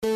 Welcome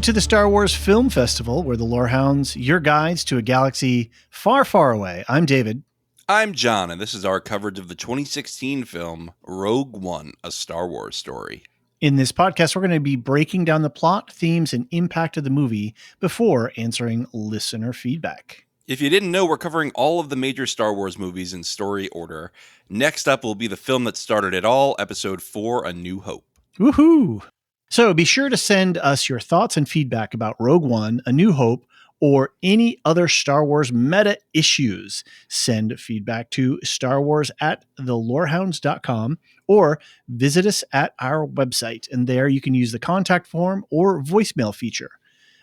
to the Star Wars Film Festival, where the Lorehounds, your guides to a galaxy far, far away. I'm David. I'm John, and this is our coverage of the 2016 film Rogue One, A Star Wars Story. In this podcast, we're going to be breaking down the plot, themes, and impact of the movie before answering listener feedback. If you didn't know, we're covering all of the major Star Wars movies in story order. Next up will be the film that started it all, Episode 4, A New Hope. Woohoo! So be sure to send us your thoughts and feedback about Rogue One, A New Hope, or any other Star Wars meta issues. Send feedback to starwars@thelorehounds.com or visit us at our website. And there you can use the contact form or voicemail feature.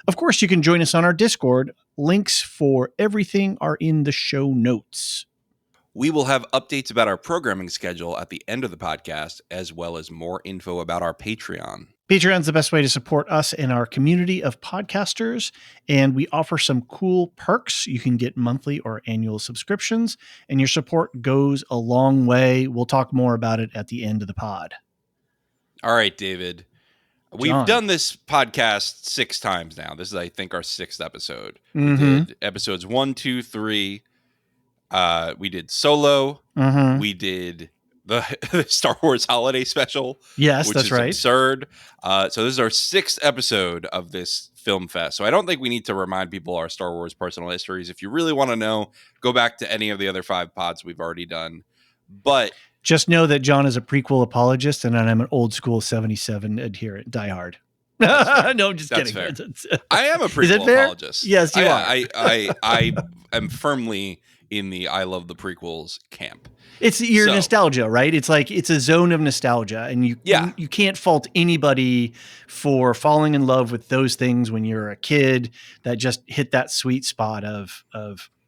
Of course, you can join us on our Discord. Links for everything are in the show notes. We will have updates about our programming schedule at the end of the podcast, as well as more info about our Patreon. Patreon's the best way to support us and our community of podcasters, and we offer some cool perks. You can get monthly or annual subscriptions, and your support goes a long way. We'll talk more about it at the end of the pod. All right, David. We've done this podcast 6 times now. This is, I think, our 6th episode. We did episodes 1, 2, 3. We did Solo. We did the Star Wars Holiday Special. Yes, which that's is right. Absurd. So this is our 6th episode of this film fest. So I don't think we need to remind people our Star Wars personal histories. If you really want to know, go back to any of the other 5 pods we've already done. But just know that John is a prequel apologist, and I'm an old school 77 adherent, diehard. No, I'm just kidding. Fair. I am a prequel apologist. Yes, you are. I am firmly in the I love the prequels camp. It's your nostalgia, right? It's like it's a zone of nostalgia, and you can't fault anybody for falling in love with those things when you're a kid that just hit that sweet spot of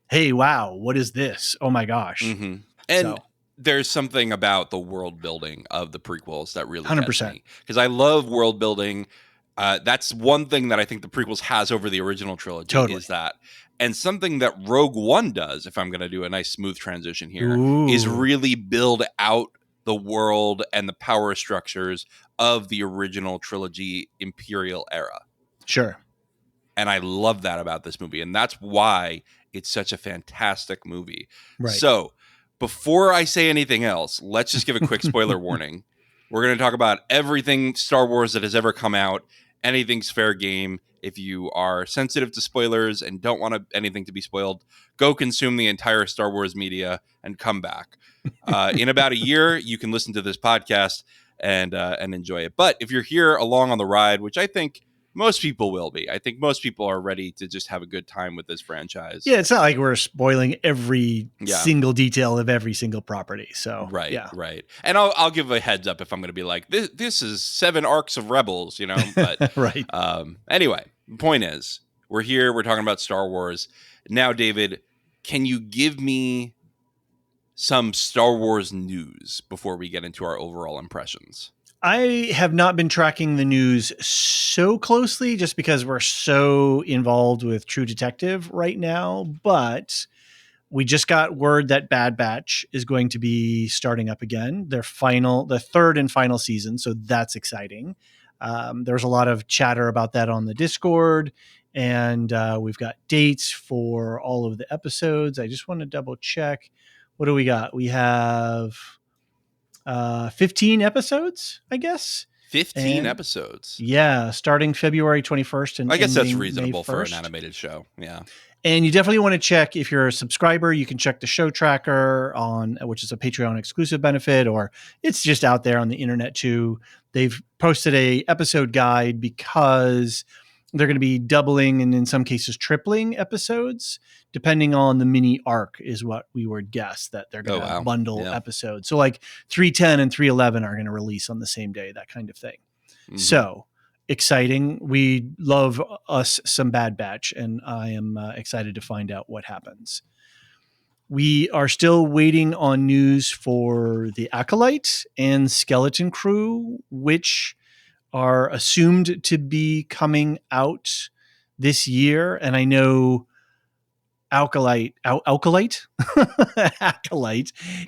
hey, wow, what is this? Oh my gosh. And there's something about the world building of the prequels that really 100%. Because I love world building. That's one thing that I think the prequels has over the original trilogy is that. And something that Rogue One does, if I'm going to do a nice smooth transition here, is really build out the world and the power structures of the original trilogy Imperial era. Sure. And I love that about this movie. And that's why it's such a fantastic movie. Right. So before I say anything else, let's just give a quick spoiler warning. We're going to talk about everything Star Wars that has ever come out. Anything's fair game. If you are sensitive to spoilers and don't want anything to be spoiled, go consume the entire Star Wars media and come back. In about a year, you can listen to this podcast and enjoy it. But if you're here along on the ride, which I think most people will be, I think most people are ready to just have a good time with this franchise. Yeah, it's not like we're spoiling every single detail of every single property. So right. And I'll give a heads up if I'm going to be like, this is 7 arcs of Rebels, But right. Anyway, the point is, we're here. We're talking about Star Wars now. David, can you give me some Star Wars news before we get into our overall impressions? I have not been tracking the news so closely just because we're so involved with True Detective right now, but we just got word that Bad Batch is going to be starting up again, the 3rd and final season. So that's exciting. There's a lot of chatter about that on the Discord, and we've got dates for all of the episodes. I just want to double check. What do we got? We have 15 episodes, I guess. 15 episodes. Yeah, starting February 21st. And I guess that's reasonable for an animated show. Yeah. And you definitely want to check, if you're a subscriber, you can check the show tracker which is a Patreon exclusive benefit, or it's just out there on the internet too. They've posted a episode guide because they're going to be doubling and in some cases tripling episodes, depending on the mini arc is what we would guess that they're going to bundle episodes. So like 310 and 311 are going to release on the same day, that kind of thing. Mm-hmm. So exciting. We love us some Bad Batch, and I am excited to find out what happens. We are still waiting on news for the Acolyte and Skeleton Crew, which are assumed to be coming out this year. And I know Acolyte Acolyte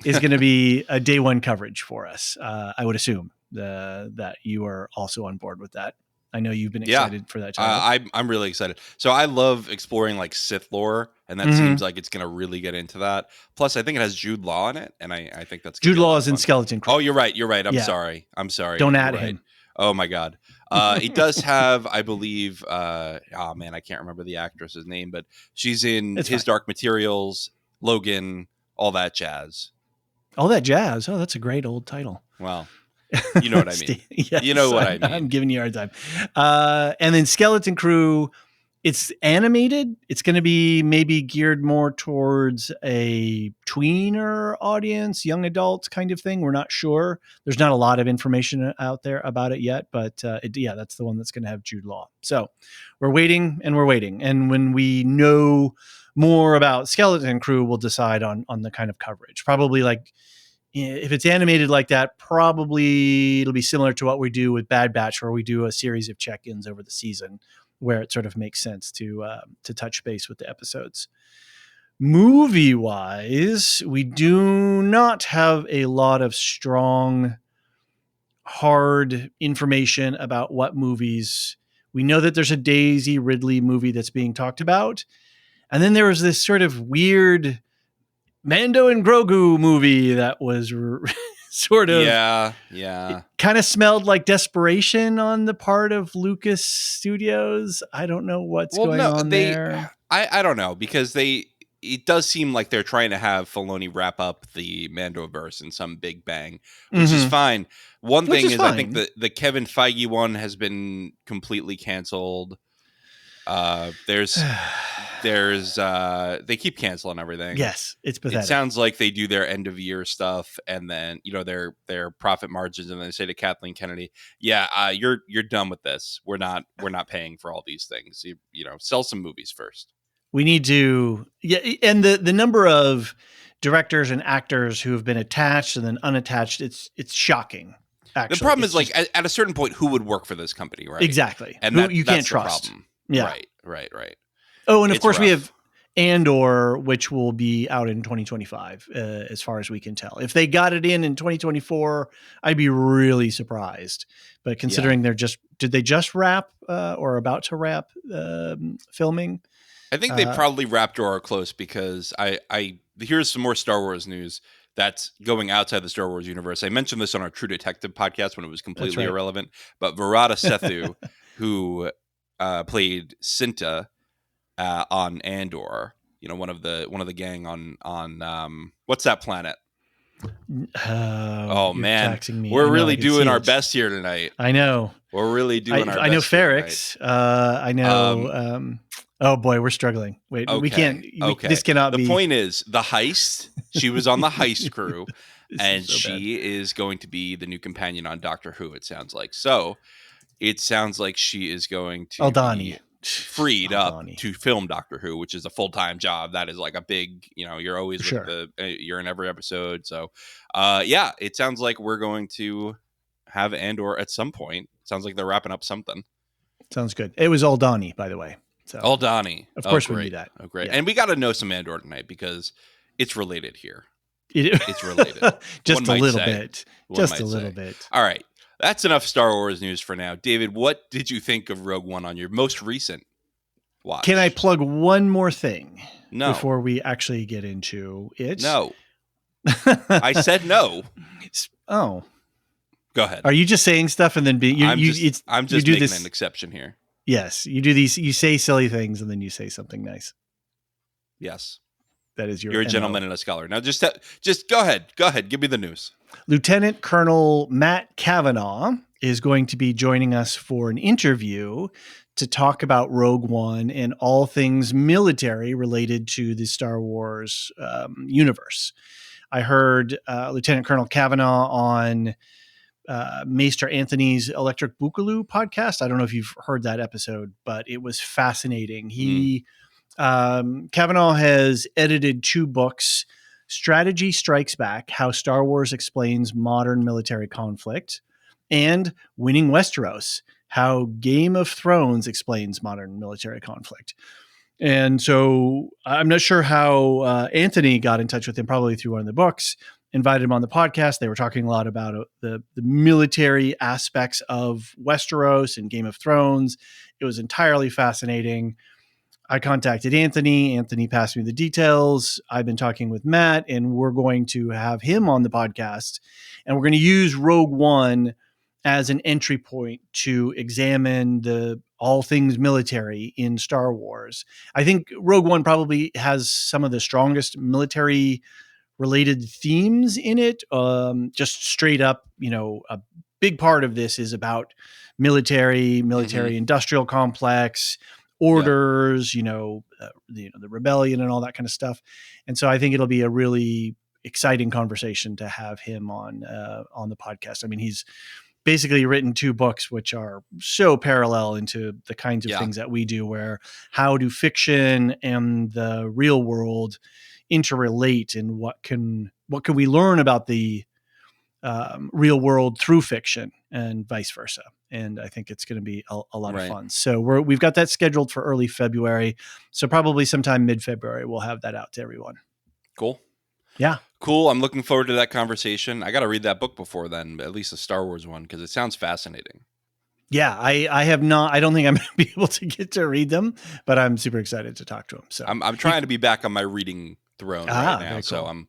is going to be a day one coverage for us. I would assume that you are also on board with that. I know you've been excited for that title. I'm really excited. So I love exploring like Sith lore, and that Mhm. seems like it's going to really get into that. Plus, I think it has Jude Law in it, and I think that's going to Jude be a Law lot of is in fun. Skeleton Crew. Oh, you're right. You're right. I'm Yeah. sorry. Don't You're add right. him. Oh my God. It does have, I believe, oh man, I can't remember the actress's name, but she's in It's His fine. Dark Materials, Logan, all that jazz. All that jazz. Oh, that's a great old title. Well, you know what I mean. Yes, You know what I mean. I'm giving you a hard time. And then Skeleton Crew, it's animated. It's going to be maybe geared more towards a tweener audience, young adults kind of thing. We're not sure. There's not a lot of information out there about it yet, but that's the one that's going to have Jude Law. So we're waiting and we're waiting. And when we know more about Skeleton Crew, we'll decide on the kind of coverage. Probably like, if it's animated like that, probably it'll be similar to what we do with Bad Batch, where we do a series of check-ins over the season, where it sort of makes sense to touch base with the episodes. Movie-wise, we do not have a lot of strong, hard information about what movies. We know that there's a Daisy Ridley movie that's being talked about, and then there was this sort of weird Mando and Grogu movie that was sort of kind of smelled like desperation on the part of Lucas Studios. I don't know what's going on there. I don't know, because it does seem like they're trying to have Filoni wrap up the Mandoverse in some big bang, which is fine. One thing is I think the Kevin Feige one has been completely canceled. There's they keep canceling everything. Yes, it's pathetic. It sounds like they do their end of year stuff, and then their profit margins, and then they say to Kathleen Kennedy, "Yeah, you're done with this. We're not paying for all these things. You know, sell some movies first." We need to, and the number of directors and actors who have been attached and then unattached, it's shocking. Actually, the problem is like at a certain point, who would work for this company, right? Exactly, and who you can't trust. Problem. Yeah, right. Oh, and of course we have Andor, which will be out in 2025, as far as we can tell. If they got it in 2024, I'd be really surprised. But considering did they just wrap or about to wrap filming? I think they probably wrapped or are close, because here's some more Star Wars news that's going outside the Star Wars universe. I mentioned this on our True Detective podcast when it was completely irrelevant, but Virata Sethu, who played Cinta on Andor, one of the gang on what's that planet? Oh man, we're really doing our best here tonight. I know. We're really doing our best. I know Ferrex. I know. Oh boy, we're struggling. Wait, okay, we can't. This cannot be. The point is, the heist. She was on the heist crew, and she is going to be the new companion on Doctor Who. It sounds like. So, it sounds like she is going to be freed up to film Doctor Who, which is a full-time job. That is like a big. You're always with you're in every episode. So, it sounds like we're going to have Andor at some point. Sounds like they're wrapping up something. Sounds good. It was Aldani, by the way. So, Aldani. Of course we knew that. Oh, great. Yeah. And we got to know some Andor tonight, because it's related here. It's related. Just a little bit. Just a little bit. All right. That's enough Star Wars news for now. David, what did you think of Rogue One on your most recent watch? Can I plug one more thing before we actually get into it? No. I said no. Oh. Go ahead. Are you just saying stuff and then I'm just making an exception here. Yes, you do these. You say silly things and then you say something nice. Yes, that is you're a gentleman and a scholar. Now, just go ahead. Go ahead. Give me the news. Lieutenant Colonel Matt Kavanaugh is going to be joining us for an interview to talk about Rogue One and all things military related to the Star Wars universe. I heard Lieutenant Colonel Kavanaugh on Maester Anthony's Electric Boogaloo podcast. I don't know if you've heard that episode, but it was fascinating. He Kavanaugh has edited 2 books: Strategy Strikes Back, How Star Wars Explains Modern Military Conflict, and Winning Westeros, How Game of Thrones Explains Modern Military Conflict. And so I'm not sure how Anthony got in touch with him, probably through one of the books, invited him on the podcast. They were talking a lot about the military aspects of Westeros and Game of Thrones. It was entirely fascinating. I contacted Anthony. Anthony passed me the details. I've been talking with Matt, and we're going to have him on the podcast. And we're going to use Rogue One as an entry point to examine the all things military in Star Wars. I think Rogue One probably has some of the strongest military related themes in it. Just straight up, a big part of this is about military industrial complex, orders, the rebellion and all that kind of stuff. And so I think it'll be a really exciting conversation to have him on the podcast. I mean, he's basically written 2 books which are so parallel into the kinds of things that we do, where how do fiction and the real world interrelate, and what can we learn about the real world through fiction and vice versa. And I think it's going to be a lot of fun. So we've got that scheduled for early February. So probably sometime mid-February, we'll have that out to everyone. Cool. Yeah. Cool. I'm looking forward to that conversation. I got to read that book before then, at least the Star Wars one, because it sounds fascinating. Yeah, I have not. I don't think I'm going to be able to get to read them, but I'm super excited to talk to him. So I'm trying to be back on my reading throne right now. Cool. So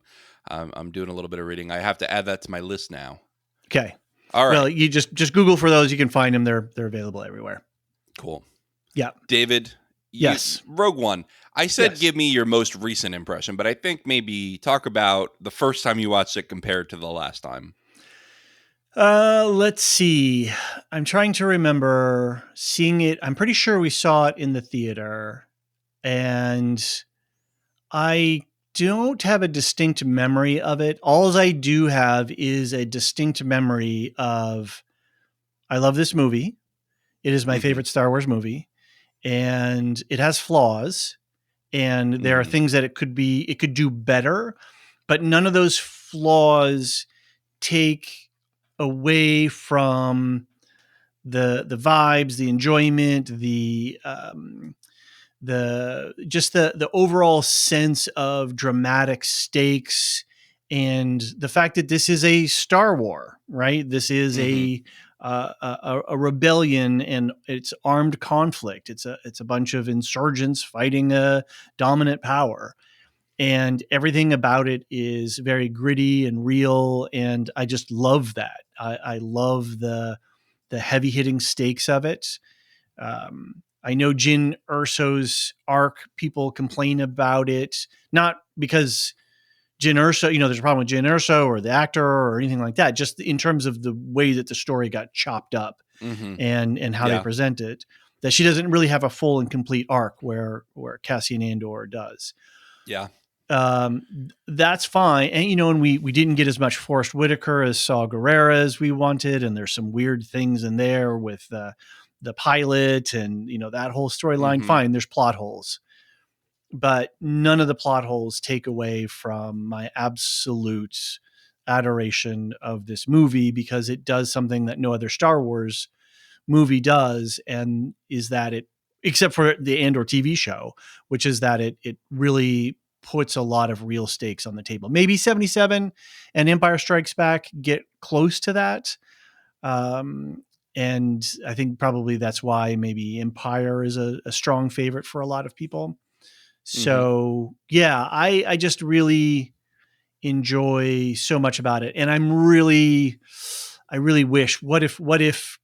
I'm doing a little bit of reading. I have to add that to my list now. Okay. All right. Well, you just Google for those. You can find them. They're available everywhere. Cool. Yeah. David. Yes. Rogue One. I said give me your most recent impression, but I think maybe talk about the first time you watched it compared to the last time. Let's see. I'm trying to remember seeing it. I'm pretty sure we saw it in the theater, and I don't have a distinct memory of it. All I do have is a distinct memory of, I love this movie. It is my favorite Star Wars movie, and it has flaws, and there are things that it could do better, but none of those flaws take away from the vibes, the enjoyment, the overall sense of dramatic stakes, and the fact that this is a Star War, right? This is a rebellion, and it's armed conflict. It's a bunch of insurgents fighting a dominant power. And everything about it is very gritty and real. And I just love that. I love the heavy hitting stakes of it. I know Jyn Erso's arc, people complain about it, not because Jyn Erso, there's a problem with Jyn Erso or the actor or anything like that, just in terms of the way that the story got chopped up and how they present it, that she doesn't really have a full and complete arc where Cassian Andor does. Yeah. That's fine. And, and we didn't get as much Forrest Whitaker as Saw Gerrera as we wanted. And there's some weird things in there with the pilot and, that whole storyline. Fine. There's plot holes, but none of the plot holes take away from my absolute adoration of this movie, because it does something that no other Star Wars movie does. And is that it, except for the Andor TV show, which is that it really puts a lot of real stakes on the table. Maybe 77 and Empire Strikes Back get close to that. And I think probably that's why maybe Empire is a strong favorite for a lot of people. So I just really enjoy so much about it. And I really wish, what if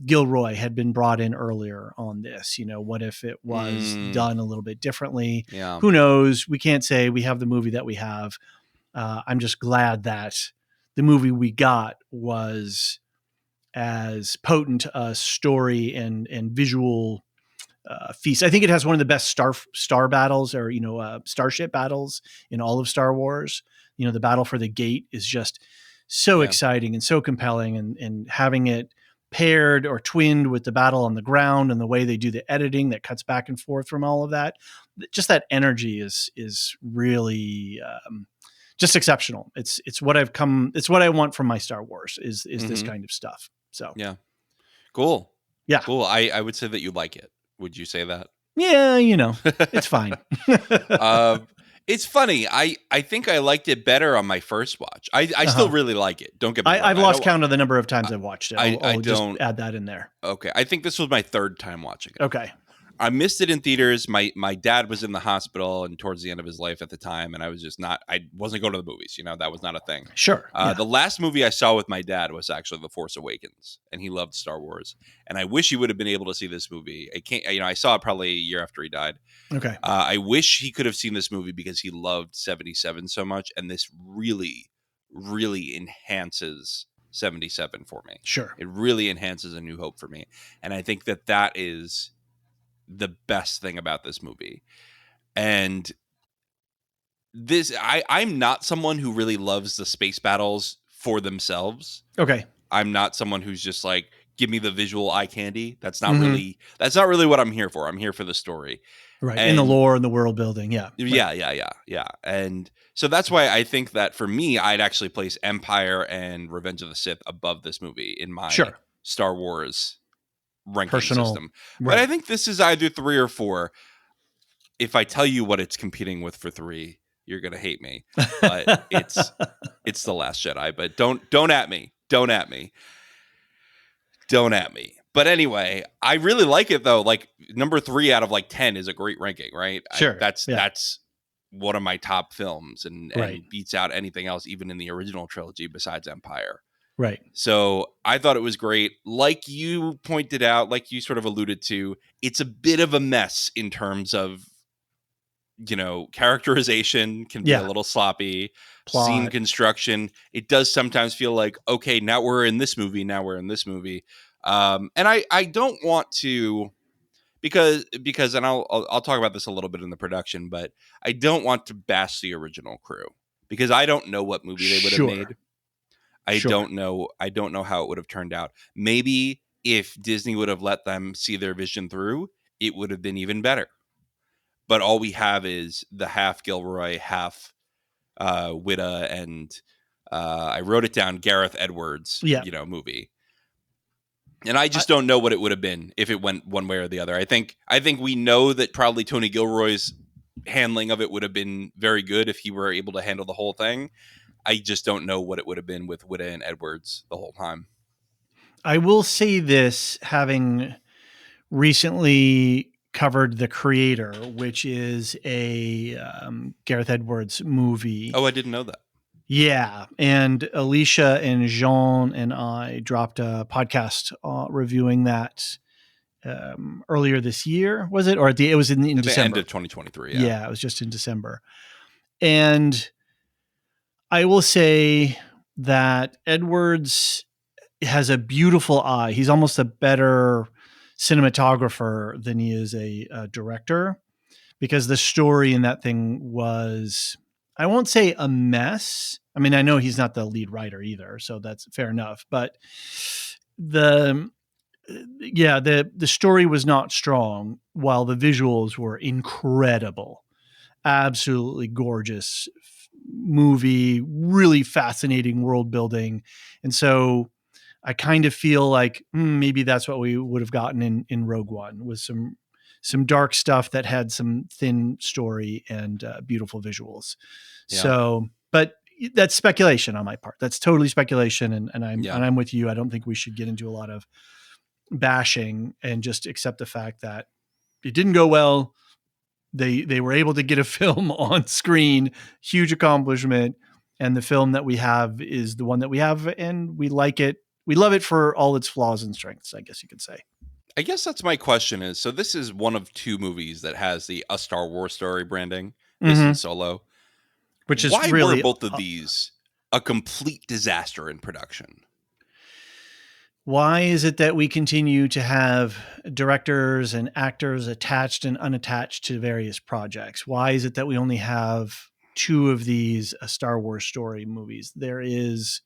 Gilroy had been brought in earlier on this? What if it was done a little bit differently? Yeah. Who knows? We can't say. We have the movie that we have. I'm just glad that the movie we got was as potent a story and visual feast. I think it has one of the best star battles, or starship battles in all of Star Wars. The battle for the gate is just so exciting and so compelling, and having it paired or twinned with the battle on the ground and the way they do the editing that cuts back and forth from all of that just that energy is really just exceptional. It's what I've come. It's what I want from my Star Wars is this kind of stuff. So yeah, cool, yeah, cool. I would say that you like it. Would you say that? yeah, it's fine. uh, it's funny. I think I liked it better on my first watch. I still really like it. Don't get me wrong. I've lost count of the number of times I've watched it. I I'll just don't add that in there. Okay, I think this was my third time watching it. Okay. I missed it in theaters. My dad was in the hospital and towards the end of his life at the time, and I was just not. I wasn't going to the movies. That was not a thing. Sure. The last movie I saw with my dad was actually The Force Awakens, and he loved Star Wars. And I wish he would have been able to see this movie. I can't. I saw it probably a year after he died. Okay. I wish he could have seen this movie because he loved 77 so much, and this really, really enhances 77 for me. Sure. It really enhances A New Hope for me, and I think that is the best thing about this movie. And I'm not someone who really loves the space battles for themselves. Okay. I'm not someone who's just like, give me the visual eye candy. That's not really what I'm here for. I'm here for the story. Right. In the lore and the world building. Yeah. Right. Yeah. And so that's why I think that for me, I'd actually place Empire and Revenge of the Sith above this movie in my Star Wars ranking system. Right. But I think this is either 3 or 4. If I tell you what it's competing with for 3, you're gonna hate me. But it's The Last Jedi. But don't at me. Don't at me. But anyway, I really like it though. Like number 3 out of like 10 is a great ranking, right? Sure. That's one of my top films and beats out anything else, even in the original trilogy besides Empire. Right. So I thought it was great. Like you pointed out, like you sort of alluded to, it's a bit of a mess in terms of, characterization can be a little sloppy. Plot. Scene construction. It does sometimes feel like, okay, now we're in this movie. And I don't want to, because and I'll talk about this a little bit in the production, but I don't want to bash the original crew because I don't know what movie they would have made. I don't know how it would have turned out. Maybe if Disney would have let them see their vision through, it would have been even better. But all we have is the half Gilroy, half Witta, and I wrote it down, Gareth Edwards, movie. And I just don't know what it would have been if it went one way or the other. I think we know that probably Tony Gilroy's handling of it would have been very good if he were able to handle the whole thing. I just don't know what it would have been with Witta and Edwards the whole time. I will say this, having recently covered The Creator, which is a Gareth Edwards movie. Oh, I didn't know that. Yeah. And Elysia and Jean and I dropped a podcast reviewing that earlier this year, was it? Or it was in December. The end of 2023. Yeah, it was just in December. And I will say that Edwards has a beautiful eye. He's almost a better cinematographer than he is a director, because the story in that thing was, I won't say a mess. I mean, I know he's not the lead writer either, so that's fair enough. But the story was not strong, while the visuals were incredible. Absolutely gorgeous movie, really fascinating world building. And so I kind of feel like maybe that's what we would have gotten in Rogue One, with some dark stuff that had some thin story and beautiful visuals. Yeah. So, but that's speculation on my part. That's totally speculation. And I'm with you. I don't think we should get into a lot of bashing and just accept the fact that it didn't go well. They were able to get a film on screen, huge accomplishment. And the film that we have is the one that we have, and we like it. We love it for all its flaws and strengths, I guess you could say. I guess that's my question is, so this is one of 2 movies that has the A Star Wars Story branding, this and Solo. Which is why really, were both of these a complete disaster in production? Why is it that we continue to have directors and actors attached and unattached to various projects? Why is it that we only have 2 of these Star Wars Story movies? There is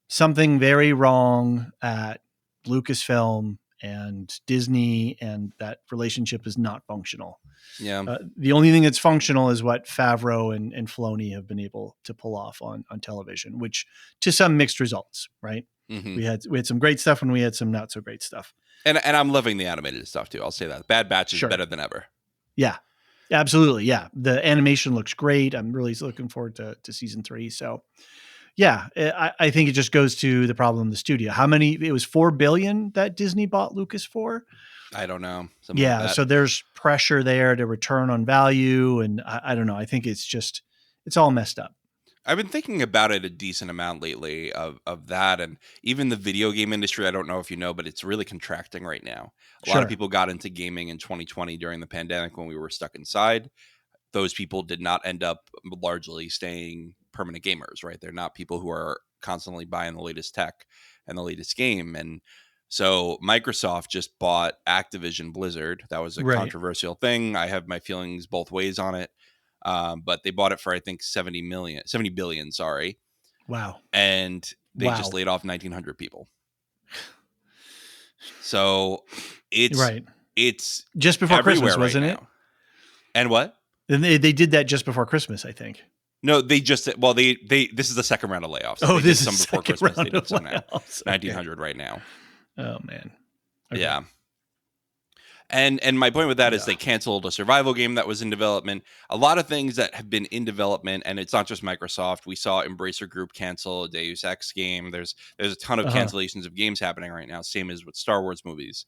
something very wrong at Lucasfilm and Disney, and that relationship is not functional. Yeah. The only thing that's functional is what Favreau and Filoni have been able to pull off on television, which to some mixed results, right? Mm-hmm. We had some great stuff and we had some not so great stuff. And I'm loving the animated stuff too. I'll say that. Bad Batch is Sure. better than ever. Yeah, absolutely. Yeah. The animation looks great. I'm really looking forward to season 3. So yeah, I think it just goes to the problem of the studio. How many? It was $4 billion that Disney bought Lucas for. I don't know. Something Yeah, like that. so there's pressure there to return on value, and I don't know. I think it's all messed up. I've been thinking about it a decent amount lately of that, and even the video game industry. I don't know if you know, but it's really contracting right now. A lot of people got into gaming in 2020 during the pandemic when we were stuck inside. Those people did not end up largely staying permanent gamers, right? They're not people who are constantly buying the latest tech and the latest game. And so Microsoft just bought Activision Blizzard. That was a controversial thing. I have my feelings both ways on it. But they bought it for, I think, 70 billion, sorry. Wow. And they just laid off 1,900 people. So it's just before Christmas, wasn't it? And what? And they did that just before Christmas, I think. No, they just this is the second round of layoffs. Oh, this is some before Christmas. They did some now. 1,900 right now. Oh man. Okay. Yeah. And my point with that is they canceled a survival game that was in development. A lot of things that have been in development, and it's not just Microsoft. We saw Embracer Group cancel a Deus Ex game. There's a ton of cancellations of games happening right now. Same as with Star Wars movies.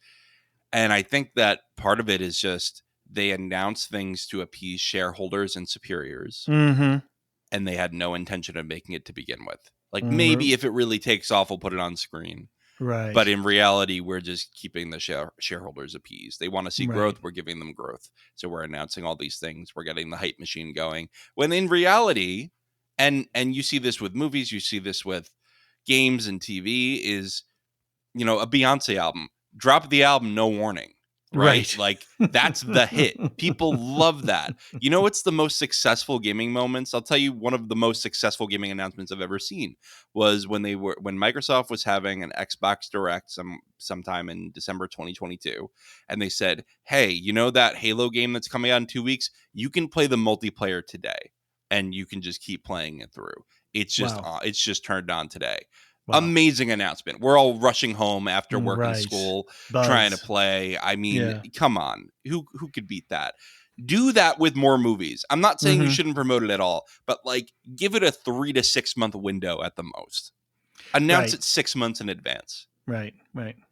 And I think that part of it is just they announce things to appease shareholders and superiors. Mm-hmm. And they had no intention of making it to begin with. Like maybe if it really takes off, we'll put it on screen. Right. But in reality, we're just keeping the shareholders appeased. They want to see growth. We're giving them growth. So we're announcing all these things. We're getting the hype machine going. When in reality, and you see this with movies, you see this with games and TV, is, a Beyonce album. Drop the album, no warning. Right? Like, that's the hit. People love that. You know what's the most successful gaming moments? I'll tell you, one of the most successful gaming announcements I've ever seen was when Microsoft was having an Xbox Direct sometime in December 2022, and they said, hey, you know that Halo game that's coming out in 2 weeks? You can play the multiplayer today, and you can just keep playing it through. It's just turned on today. Wow. Amazing announcement. We're all rushing home after work and school, trying to play. I mean, come on. Who could beat that? Do that with more movies. I'm not saying you shouldn't promote it at all, but give it a 3 to 6 month window at the most. Announce it 6 months in advance. Right.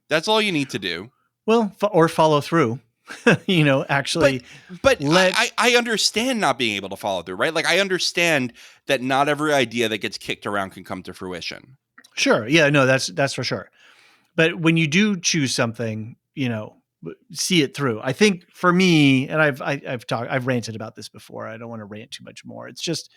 That's all you need to do. Well, or follow through. Actually. But I understand not being able to follow through, right? Like, I understand that not every idea that gets kicked around can come to fruition. Sure. Yeah, no, that's for sure. But when you do choose something, see it through. I think for me, and I've ranted about this before. I don't want to rant too much more. It's just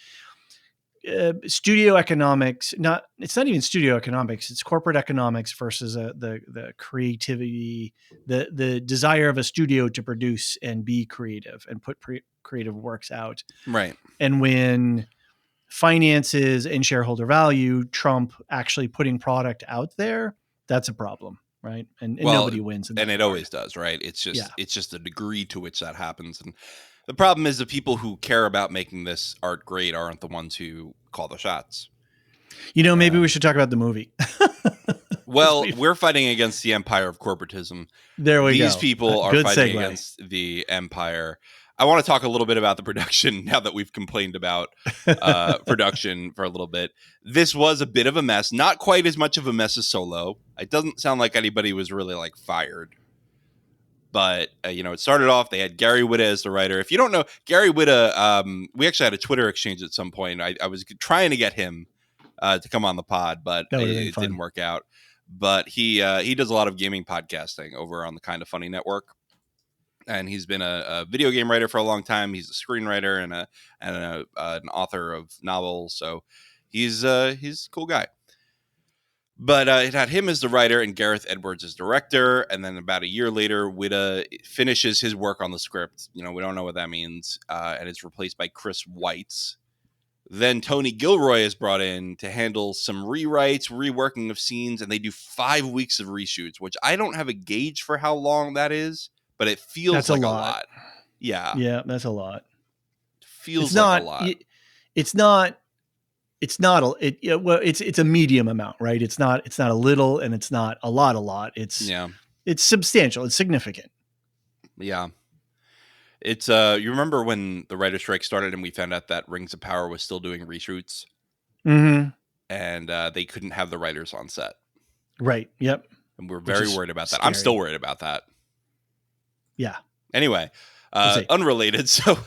studio economics. It's not even studio economics. It's corporate economics versus the creativity, the desire of a studio to produce and be creative and put creative works out. Right. And when finances and shareholder value trump actually putting product out there, that's a problem, right? And nobody wins. And it always does, right? It's just the degree to which that happens. And the problem is the people who care about making this art great aren't the ones who call the shots. Maybe we should talk about the movie. Well, we're fighting against the empire of corporatism. There we go. These people are fighting against the empire. I want to talk a little bit about the production now that we've complained about production for a little bit. This was a bit of a mess, not quite as much of a mess as Solo. It doesn't sound like anybody was really fired. But, it started off, they had Gary Whitta as the writer. If you don't know, Gary Whitta, we actually had a Twitter exchange at some point. I was trying to get him to come on the pod, but it didn't work out. But he does a lot of gaming podcasting over on the Kinda Funny network. And he's been a video game writer for a long time. He's a screenwriter and an author of novels. So he's a cool guy. But it had him as the writer and Gareth Edwards as director. And then about a year later, Whitta finishes his work on the script. We don't know what that means. And it's replaced by Chris Weitz, Then Tony Gilroy is brought in to handle some rewrites, reworking of scenes, and they do 5 weeks of reshoots, which I don't have a gauge for how long that is, but it feels That's a like a lot. lot. Yeah. Yeah, that's a lot. It's Feels like a not. lot. It's not. It's not a. Well, it's a medium amount, right? It's not. It's not a little, and it's not a lot. A lot. Yeah. It's substantial. It's significant. Yeah. It's you remember when the writer strike started and we found out that Rings of Power was still doing reshoots Mm-hmm. and they couldn't have the writers on set. Right. Yep. And we're Which very is worried about that. scary. I'm still worried about that. Yeah. Anyway, We'll see. unrelated. So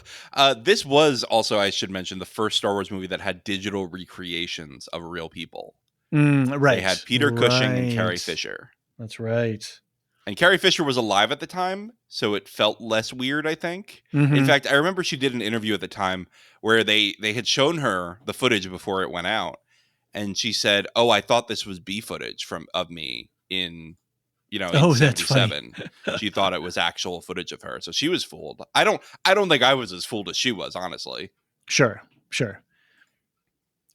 this was also, I should mention, the first Star Wars movie that had digital recreations of real people. Right. They had Peter Cushing and Carrie Right. Fisher. That's right. And Carrie Fisher was alive at the time, so it felt less weird, I think. Mhm. In fact, I remember she did an interview at the time where they had shown her the footage before it went out, and she said, "Oh, I thought this was B footage of me in in That's funny. 77." She thought it was actual footage of her, so she was fooled. I don't think I was as fooled as she was, honestly. Sure.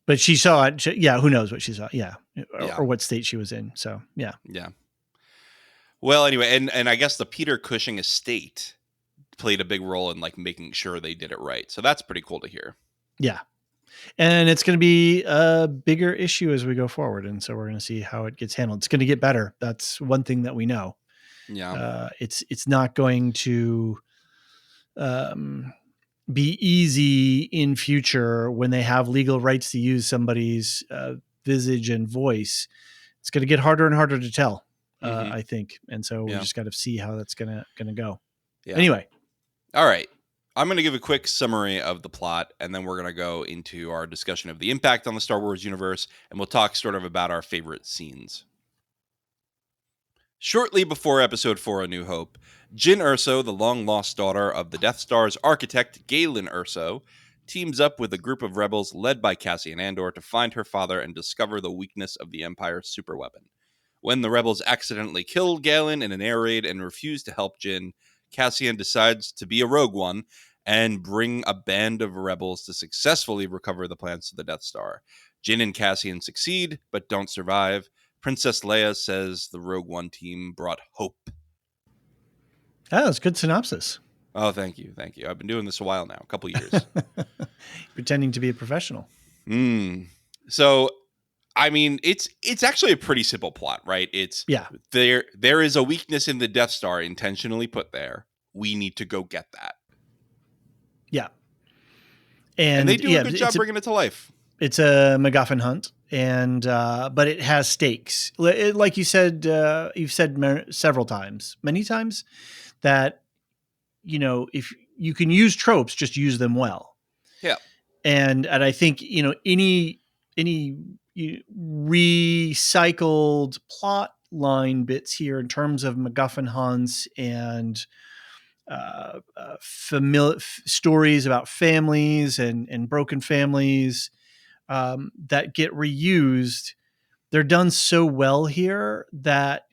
But she saw it. Yeah, who knows what she saw? Yeah. Or what state she was in. So yeah. Yeah. Well, anyway, and I guess the Peter Cushing estate played a big role in like making sure they did it right. So that's pretty cool to hear. Yeah. And it's going to be a bigger issue as we go forward. And so we're going to see how it gets handled. It's going to get better. That's one thing that we know. Yeah. It's not going to be easy in future when they have legal rights to use somebody's visage and voice. It's going to get harder and harder to tell, I think. And so we just got to see how that's going to go. Yeah. Anyway. All right. I'm going to give a quick summary of the plot, and then we're going to go into our discussion of the impact on the Star Wars universe, and we'll talk sort of about our favorite scenes. Shortly before Episode 4, A New Hope, Jyn Erso, the long-lost daughter of the Death Star's architect Galen Erso, teams up with a group of rebels led by Cassian Andor to find her father and discover the weakness of the Empire's superweapon. When the rebels accidentally kill Galen in an air raid and refuse to help Jyn, Cassian decides to be a rogue one and bring a band of rebels to successfully recover the plans to the Death Star. Jyn and Cassian succeed, but don't survive. Princess Leia says the Rogue One team brought hope. Oh, that's a good synopsis. Oh, thank you. I've been doing this a while now, a couple years. Pretending to be a professional. So, I mean, it's actually a pretty simple plot, right? There is a weakness in the Death Star intentionally put there. We need to go get that. Yeah. And they do a good job bringing it to life. It's a MacGuffin hunt, and but it has stakes. Like you said, you've said many times, that if you can use tropes, just use them well. Yeah. And I think any recycled plot line bits here in terms of MacGuffin hunts and familiar stories about families and broken families that get reused, they're done so well here that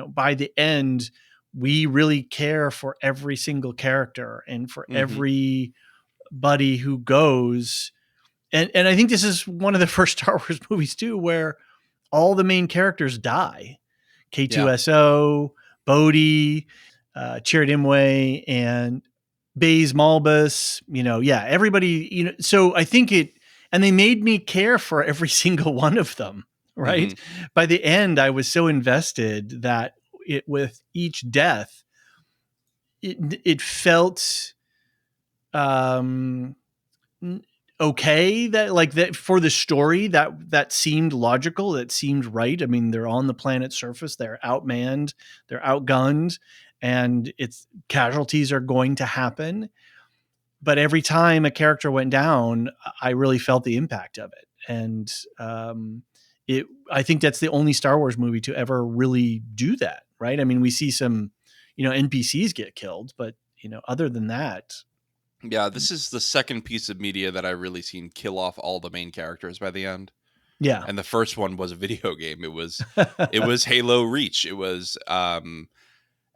by the end we really care for every single character and for everybody who goes. And I think this is one of the first Star Wars movies too where all the main characters die. K2SO, Bodhi, Chirrut Imwe, and Baze Malbus, everybody, so I think and they made me care for every single one of them, right? By the end, I was so invested that with each death, it felt okay, that for the story that seemed logical, that seemed right. I mean, they're on the planet's surface, they're outmanned, they're outgunned, and casualties are going to happen. But every time a character went down, I really felt the impact of it. And I think that's the only Star Wars movie to ever really do that, right? I mean, we see some, NPCs get killed, but other than that. Yeah, this is the second piece of media that I really seen kill off all the main characters by the end. Yeah. And the first one was a video game. It was Halo Reach. It was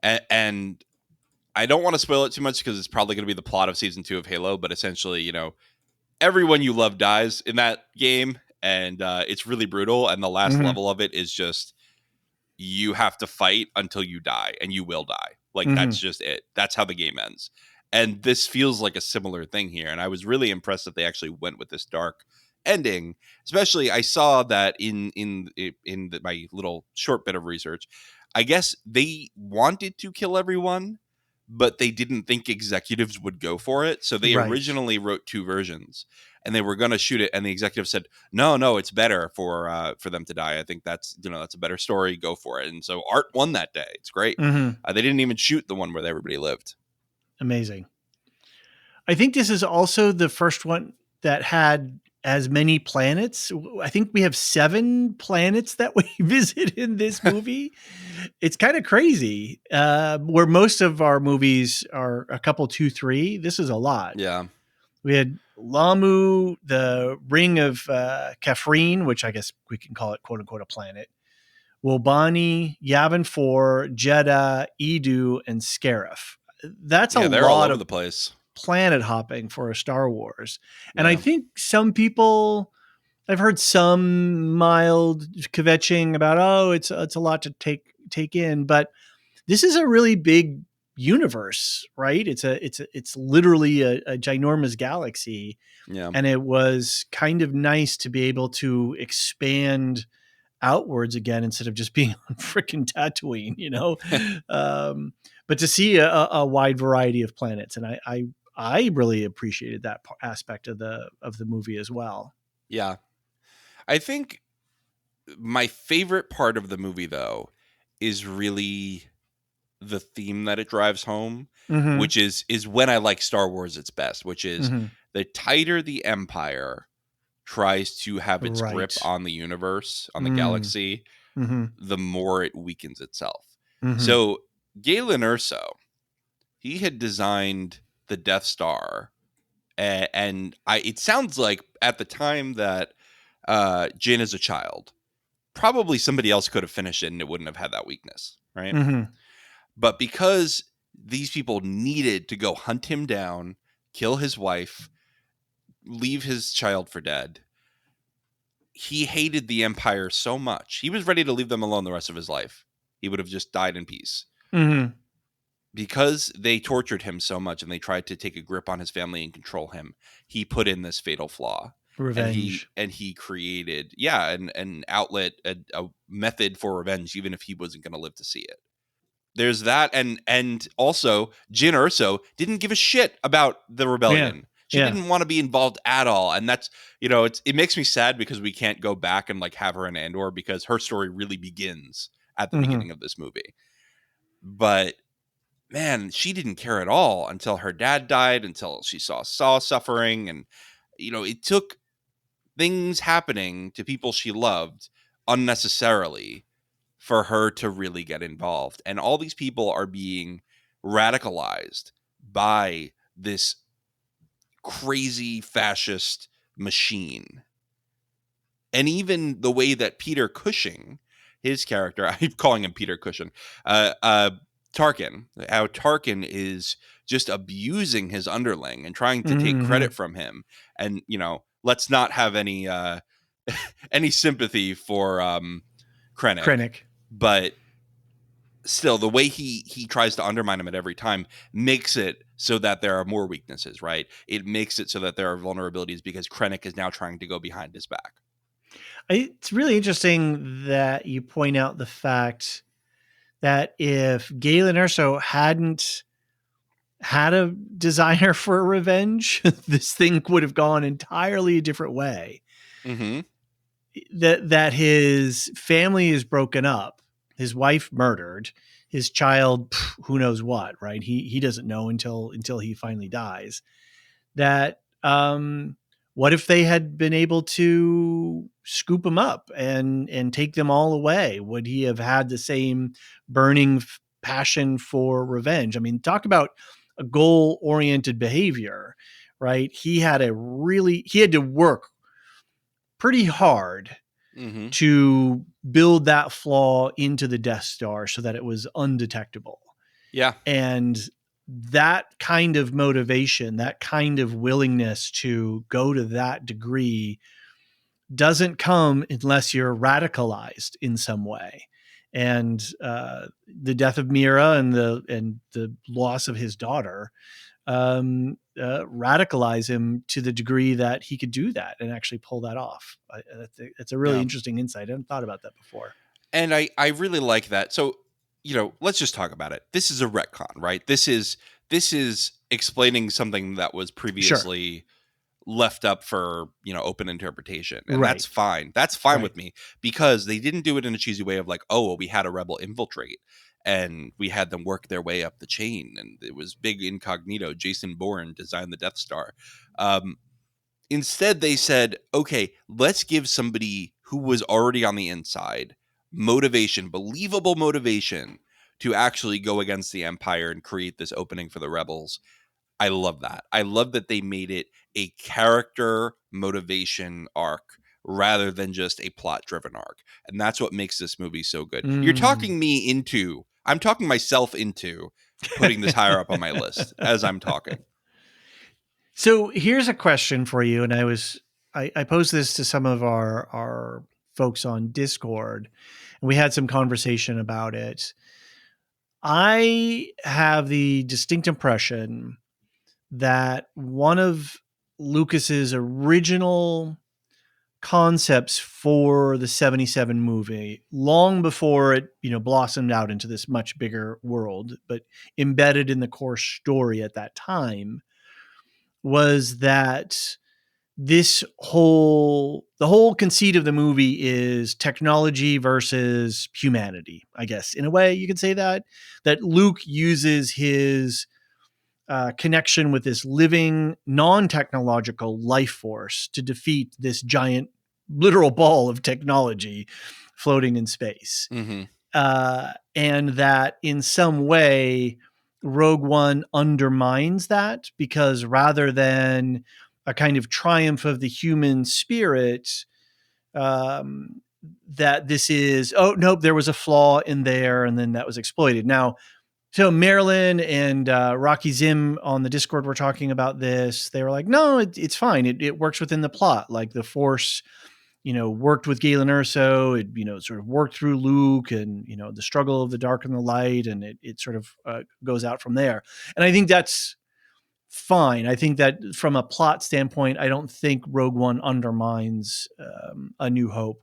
and I don't want to spoil it too much because it's probably going to be the plot of season 2 of Halo, but essentially, everyone you love dies in that game, and it's really brutal. And the last Mm-hmm. level of it is just you have to fight until you die, and you will die. Like Mm-hmm. that's just it. That's how the game ends. And this feels like a similar thing here. And I was really impressed that they actually went with this dark ending. Especially, I saw that in my little short bit of research. I guess they wanted to kill everyone, but they didn't think executives would go for it. So they Right. originally wrote two versions, and they were going to shoot it. And the executive said, "No, it's better for them to die. I think that's a better story. Go for it." And so Art won that day. It's great. Mm-hmm. They didn't even shoot the one where everybody lived. Amazing. I think this is also the first one that had as many planets. I think we have 7 planets that we visit in this movie. It's kind of crazy. Where most of our movies are a couple, 2, 3. This is a lot. Yeah, We had Lamu, the ring of Kafrine, which I guess we can call it quote unquote a planet. Wobani, Yavin 4, Jeddah, Edu, and Scarif. That's a yeah, they're all lot over of the place. planet hopping for a Star Wars. And I Yeah, think some people, I've heard some mild kvetching about, oh, it's a lot to take in, but this is a really big universe, right? It's literally a ginormous galaxy, yeah, and it was kind of nice to be able to expand outwards again instead of just being on freaking Tatooine, you know. Um, but to see a wide variety of planets, and I really appreciated that aspect of the movie as well. yeah. I think my favorite part of the movie, though, is really the theme that it drives home, Mm-hmm. which is when I like Star Wars its best, which is Mm-hmm. the tighter the Empire tries to have its grip Right. on the universe, on the Mm. galaxy, Mm-hmm. the more it weakens itself. Mm-hmm. So Galen Erso, he had designed the Death Star, and it sounds like at the time that Jin is a child, probably somebody else could have finished it and it wouldn't have had that weakness, right? Mm-hmm. But because these people needed to go hunt him down, kill his wife, leave his child for dead, he hated the Empire so much. He was ready to leave them alone the rest of his life. He would have just died in peace. Mm-hmm. Because they tortured him so much and they tried to take a grip on his family and control him, he put in this fatal flaw. And he Revenge. created, yeah, an outlet, a method for revenge, even if he wasn't going to live to see it. There's that, and also Jyn Erso didn't give a shit about the Yeah. rebellion. She Yeah. didn't want to be involved at all, and that's it makes me sad because we can't go back and like have her in Andor because her story really begins at the Mm-hmm. beginning of this movie. But man, she didn't care at all until her dad died, until she saw suffering, and it took things happening to people she loved unnecessarily for her to really get involved. And all these people are being radicalized by this crazy fascist machine. And even the way that Peter Cushing, his character, I'm calling him Peter Cushing, Tarkin, how Tarkin is just abusing his underling and trying to take Mm-hmm. credit from him. And, let's not have any any sympathy for Krennic, Krennic. but still the way he tries to undermine him at every time makes it so that there are more weaknesses, right? It makes it so that there are vulnerabilities because Krennic is now trying to go behind his back. It's really interesting that you point out the fact that if Galen Erso hadn't had a desire for revenge, this thing would have gone entirely a different way. Mm-hmm. That his family is broken up, his wife murdered, his child, who knows what, right? He doesn't know until he finally dies. That what if they had been able to scoop him up and take them all away? Would he have had the same burning passion for revenge? I mean, talk about a goal oriented behavior, right? He had to work pretty hard Mm-hmm. to build that flaw into the Death Star so that it was undetectable. Yeah. And that kind of motivation, that kind of willingness to go to that degree doesn't come unless you're radicalized in some way. And the death of Mira and the loss of his daughter radicalize him to the degree that he could do that and actually pull that off. It's a really Yeah. interesting insight. I hadn't thought about that before. And I really like that. So, let's just talk about it. This is a retcon, right? This is explaining something that was Sure. previously left up for, open interpretation. And Right. that's fine. That's fine Right. with me, because they didn't do it in a cheesy way of like, oh, well, we had a rebel infiltrate and we had them work their way up the chain, and it was big incognito. Jason Bourne designed the Death Star. Instead, they said, okay, let's give somebody who was already on the inside motivation, believable motivation, to actually go against the Empire and create this opening for the rebels. I love that. I love that they made it a character motivation arc rather than just a plot driven arc. And that's what makes this movie so good. I'm talking myself into putting this higher up on my list as I'm talking. So here's a question for you, and I posed this to some of our folks on Discord, and we had some conversation about it. I have the distinct impression that one of Lucas's original concepts for the 77 movie, long before it, blossomed out into this much bigger world, but embedded in the core story at that time, was that the whole conceit of the movie is technology versus humanity. I guess in a way you could say that Luke uses his connection with this living, non-technological life force to defeat this giant literal ball of technology floating in space. Mm-hmm. And that in some way Rogue One undermines that, because rather than a kind of triumph of the human spirit, that this is, oh nope, there was a flaw in there and then that was exploited. Now, so Marilyn and Rocky Zim on the Discord were talking about this. They were like, no, it's fine. It works within the plot. Like the Force, worked with Galen Erso. It, sort of worked through Luke and, the struggle of the dark and the light. And it sort of goes out from there. And I think that's fine. I think that from a plot standpoint, I don't think Rogue One undermines A New Hope.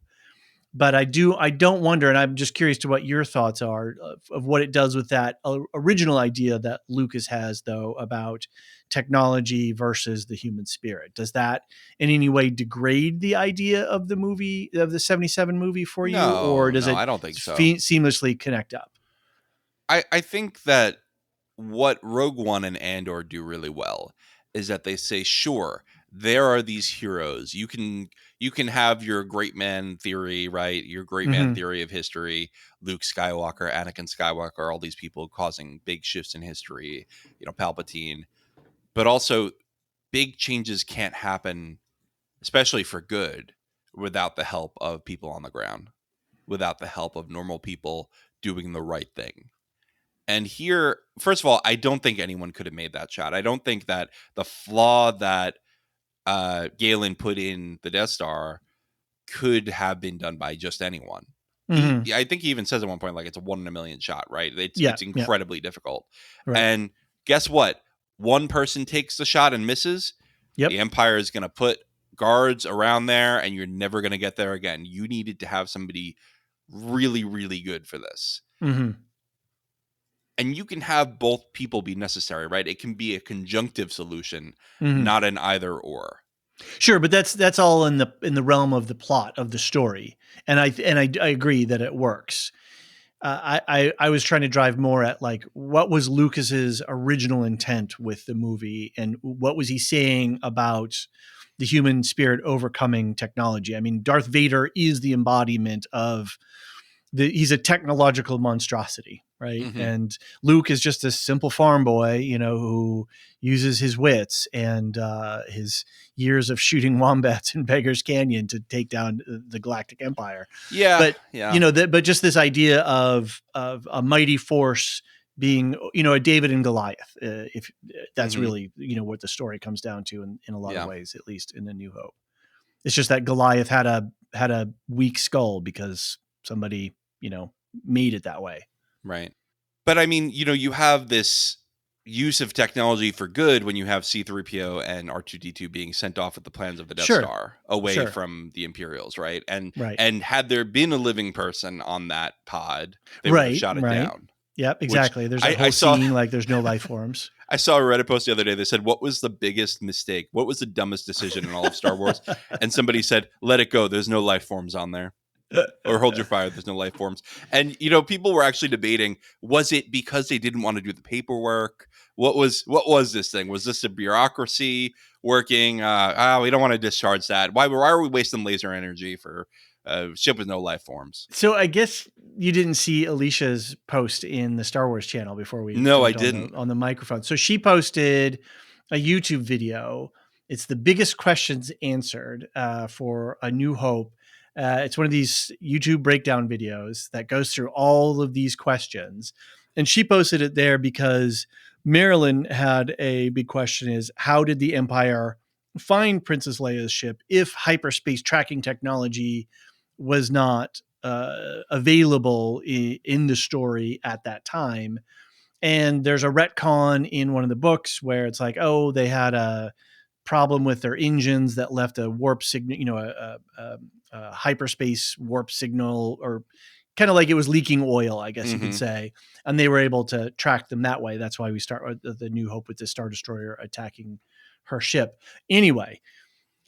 But I don't wonder, and I'm just curious to what your thoughts are of what it does with that original idea that Lucas has, though, about technology versus the human spirit. Does that in any way degrade the idea of the movie, of the 77 movie for you, or does No, it I don't think so. seamlessly connect up? I think that what Rogue One and Andor do really well is that they say, sure, there are these heroes. You can have your great man theory, right? Your great man theory of history, Luke Skywalker, Anakin Skywalker, all these people causing big shifts in history, Palpatine. But also, big changes can't happen, especially for good, without the help of people on the ground, without the help of normal people doing the right thing. And here, first of all, I don't think anyone could have made that shot. I don't think that the flaw that Galen put in the Death Star could have been done by just anyone. I think he even says at one point, like, it's a 1 in a million shot, right? It's incredibly difficult. Right. And guess what? One person takes the shot and misses. Yep. The Empire is going to put guards around there, and you're never going to get there again. You needed to have somebody really, really good for this. And you can have both people be necessary, right? It can be a conjunctive solution, not an either or. Sure, but that's all in the realm of the plot of the story, and I agree that it works. I was trying to drive more at like what was Lucas's original intent with the movie, and what was he saying about the human spirit overcoming technology? I mean, Darth Vader is the embodiment of he's a technological monstrosity, right? And Luke is just a simple farm boy, who uses his wits and his years of shooting wombats in Beggar's Canyon to take down the Galactic Empire. Yeah, but yeah. but just this idea of a mighty force being, a David and Goliath, if that's Mhm. really, what the story comes down to in a lot of Yeah. ways, at least in A New Hope. It's just that Goliath had a weak skull because somebody, made it that way. Right. But I mean, you have this use of technology for good when you have C3PO and R2D2 being sent off with the plans of the Death Sure. Star away Sure. from the Imperials, right? And Right. and had there been a living person on that pod, they would have Right. shot it Right. down. Yep, Which exactly. There's that I whole saw scene like there's no life forms. I saw a Reddit post the other day that said, "What was the biggest mistake? What was the dumbest decision in all of Star Wars?" And somebody said, "Let it go. There's no life forms on there." Or hold your fire, there's no life forms. And people were actually debating, was it because they didn't want to do the paperwork? What was this thing? Was this a bureaucracy working? We don't want to discharge that. Why are we wasting laser energy for a ship with no life forms? So I guess you didn't see Alicia's post in the Star Wars channel before we No, I jumped on didn't. the microphone. So she posted a YouTube video. It's the biggest questions answered for A New Hope. It's one of these YouTube breakdown videos that goes through all of these questions. And she posted it there because Marilyn had a big question: is how did the Empire find Princess Leia's ship if hyperspace tracking technology was not available in the story at that time? And there's a retcon in one of the books where it's like, oh, they had a problem with their engines that left a warp signal, a hyperspace warp signal, or kind of like it was leaking oil, I guess you could say. And they were able to track them that way. That's why we start with the New Hope with the Star Destroyer attacking her ship. Anyway,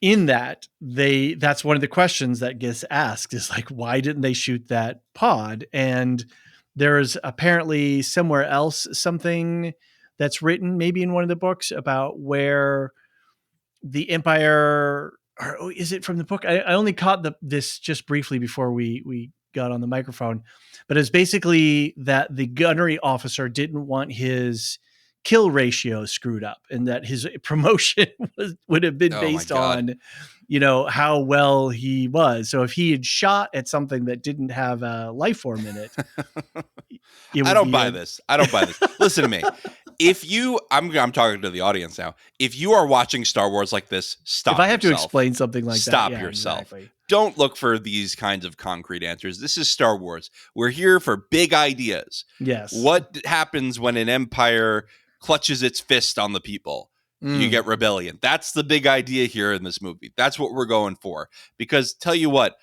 in that's one of the questions that gets asked is like, why didn't they shoot that pod? And there's apparently somewhere else something that's written maybe in one of the books about where the Empire, or is it from the book? I only caught this just briefly before we got on the microphone, but it's basically that the gunnery officer didn't want his kill ratio screwed up, and that his promotion would have been Oh my based God. on, how well he was. So if he had shot at something that didn't have a life form in it, it I would don't be buy this. I don't buy this. Listen to me. If you, I'm talking to the audience now. If you are watching Star Wars like this, stop if I have to yourself. explain something like that. Stop Yeah, yourself. exactly. Don't look for these kinds of concrete answers. This is Star Wars. We're here for big ideas. Yes. What happens when an empire clutches its fist on the people? You get rebellion. That's the big idea here in this movie. That's what we're going for. Because tell you what,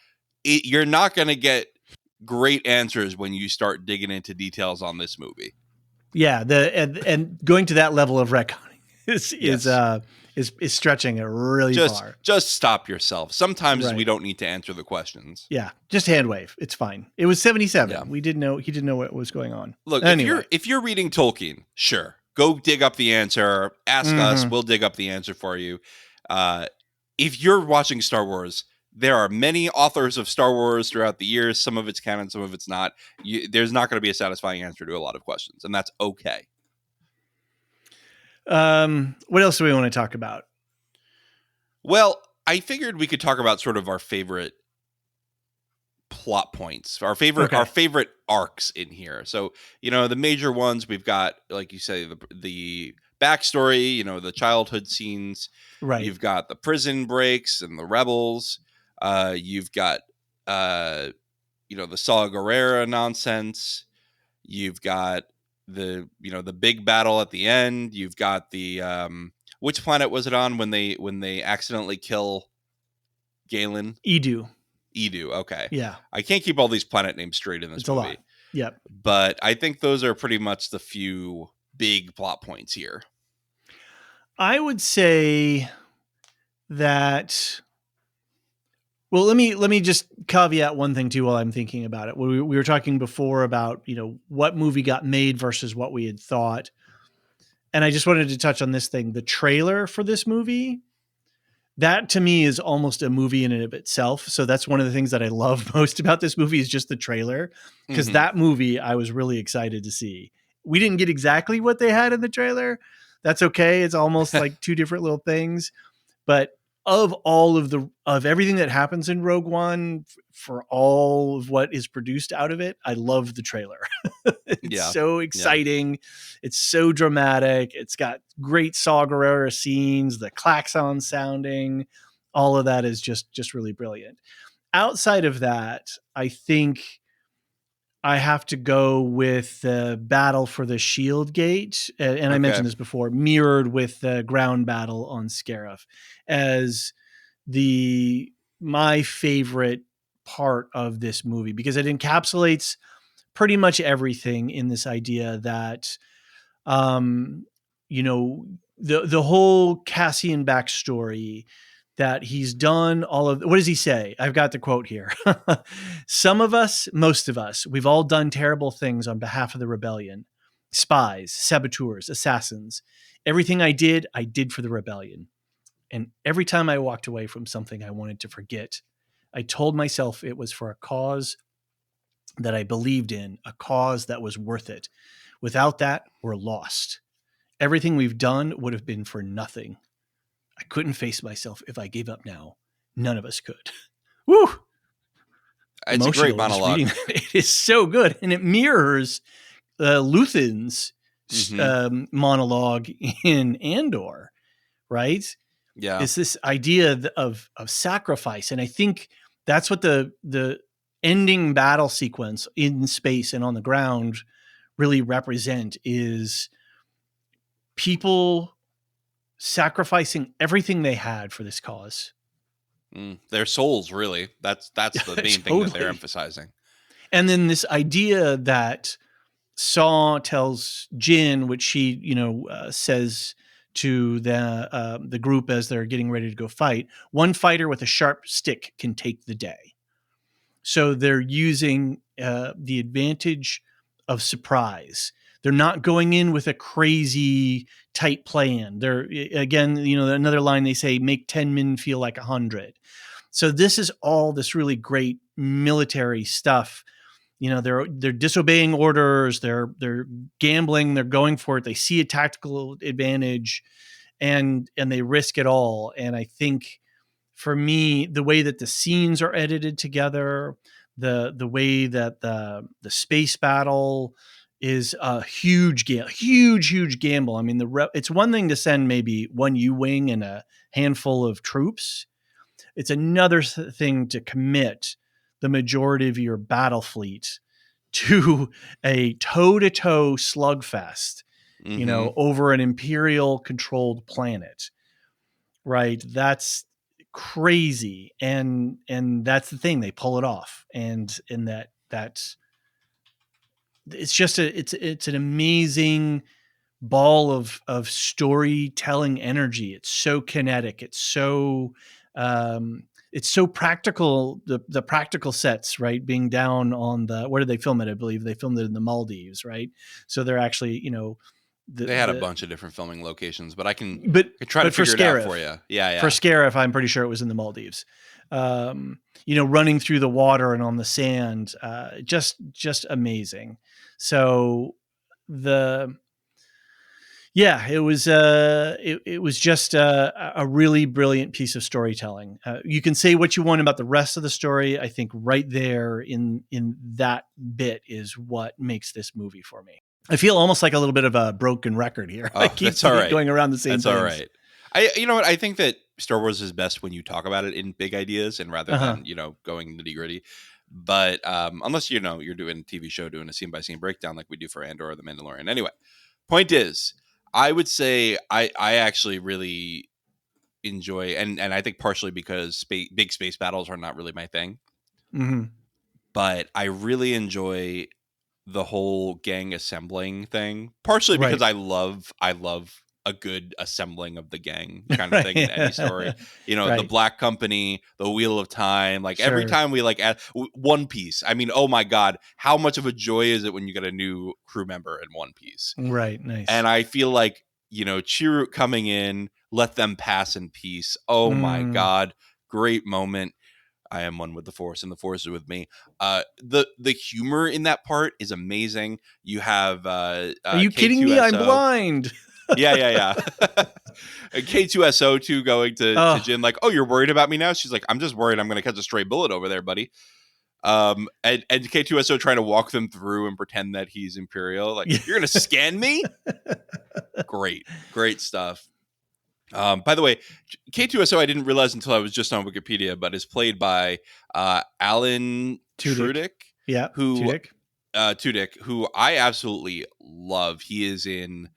you're not going to get great answers when you start digging into details on this movie. Yeah, and going to that level of retconning is stretching it really far. Just stop yourself. Sometimes we don't need to answer the questions. Yeah, just hand wave. It's fine. It was 77. Yeah. He didn't know what was going on. Look, anyway. if you're reading Tolkien, sure, go dig up the answer. Ask us, we'll dig up the answer for you. If you're watching Star Wars, there are many authors of Star Wars throughout the years. Some of it's canon, some of it's not. There's not going to be a satisfying answer to a lot of questions, and that's okay. What else do we want to talk about? Well, I figured we could talk about sort of our favorite plot points, our favorite arcs in here. So, the major ones we've got, like you say, the backstory, the childhood scenes. Right. You've got the prison breaks and the rebels. You've got, the Saw Gerrera nonsense. You've got the big battle at the end. You've got the, which planet was it on when they accidentally kill Galen? Edu. Okay. Yeah. I can't keep all these planet names straight in this movie. A lot. Yep. But I think those are pretty much the few big plot points here. I would say that. Well, let me just caveat one thing too while I'm thinking about it. We were talking before about, what movie got made versus what we had thought. And I just wanted to touch on this thing. The trailer for this movie, that to me is almost a movie in and of itself. So that's one of the things that I love most about this movie is just the trailer, because that movie I was really excited to see. We didn't get exactly what they had in the trailer. That's okay. It's almost like two different little things, but of everything that happens in Rogue One, for all of what is produced out of it, I love the trailer. It's Yeah. so Yeah. exciting. It's so dramatic. It's got great Saw Gerrera scenes, the klaxon sounding. All of that is just really brilliant. Outside of that, I think I have to go with the battle for the Shield Gate, and I Okay. mentioned this before, mirrored with the ground battle on Scarif, as the my favorite part of this movie, because it encapsulates pretty much everything in this idea that, um, you know, the whole Cassian backstory, that he's done all of, what does he say? I've got the quote here. Some of us, most of us, we've all done terrible things on behalf of the rebellion. Spies, saboteurs, assassins. Everything I did for the rebellion. And every time I walked away from something I wanted to forget, I told myself it was for a cause that I believed in, a cause that was worth it. Without that, we're lost. Everything we've done would have been for nothing. I couldn't face myself if I gave up now. None of us could. Woo! It's a great Emotional just reading monologue. that. It is so good. And it mirrors Luthen's Mm-hmm. monologue in Andor, right? Yeah. Is this idea of sacrifice. And I think that's what the ending battle sequence in space and on the ground really represent, is people sacrificing everything they had for this cause. Their souls, really. That's the main thing that they're Totally. emphasizing. And then this idea that Saw tells Jin, which she, says to the group as they're getting ready to go fight, one fighter with a sharp stick can take the day. So they're using the advantage of surprise. They're not going in with a crazy tight plan. They're, again, another line they say, make 10 men feel like 100. So this is all this really great military stuff. They're disobeying orders. They're gambling. They're going for it. They see a tactical advantage, and they risk it all. And I think, for me, the way that the scenes are edited together, the way that the space battle is a huge gamble. I mean, it's one thing to send maybe one U-wing and a handful of troops. It's another thing to commit the majority of your battle fleet to a toe-to-toe slugfest, Mm-hmm. over an imperial controlled planet. Right? That's crazy. And that's the thing, they pull it off. And that's it's just it's an amazing ball of storytelling energy. It's so kinetic. It's so practical. The practical sets, right? Being down on where did they film it? I believe they filmed it in the Maldives, right? So they're actually, They had a the bunch of different filming locations, but I can but try to for figure it out Scarif, for you. Yeah, for yeah. Scarif, I'm pretty sure it was in the Maldives. Running through the water and on the sand, just amazing. So the yeah, it was just a really brilliant piece of storytelling. You can say what you want about the rest of the story. I think right there in that bit is what makes this movie for me. I feel almost like a little bit of a broken record here. I Oh, keep that's all right. going around the same That's all things. right. You know what? I think that Star Wars is best when you talk about it in big ideas and rather Uh huh. than, going nitty gritty. But unless, you're doing a TV show, doing a scene by scene breakdown like we do for Andor or The Mandalorian. Anyway, point is, I would say I actually really enjoy, and I think partially because big space battles are not really my thing, Mm-hmm. but I really enjoy the whole gang assembling thing, partially because Right. I love a good assembling of the gang kind of thing in Right. any story. The Right. Black Company, the Wheel of Time, like every Sure. time we like add One Piece. I mean, oh my god, how much of a joy is it when you get a new crew member in One Piece? Right. And Nice. I feel like, Chirrut coming in, let them pass in peace. Oh my Mm. god, great moment. I am one with the Force, and the Force is with me. The humor in that part is amazing. You have Are you kidding me? I'm K2SO. blind. Yeah, yeah, yeah. And K2SO2 going to Oh, Jin like, "Oh, you're worried about me now?" She's like, "I'm just worried I'm going to catch a stray bullet over there, buddy." And K2SO trying to walk them through and pretend that he's Imperial. Like, yeah. you're going to scan me? Great, great stuff. By the way, K2SO I didn't realize until I was just on Wikipedia, but is played by Alan Tudyk. Tudyk, Yeah, who Tudyk. Tudyk, who I absolutely love. He is in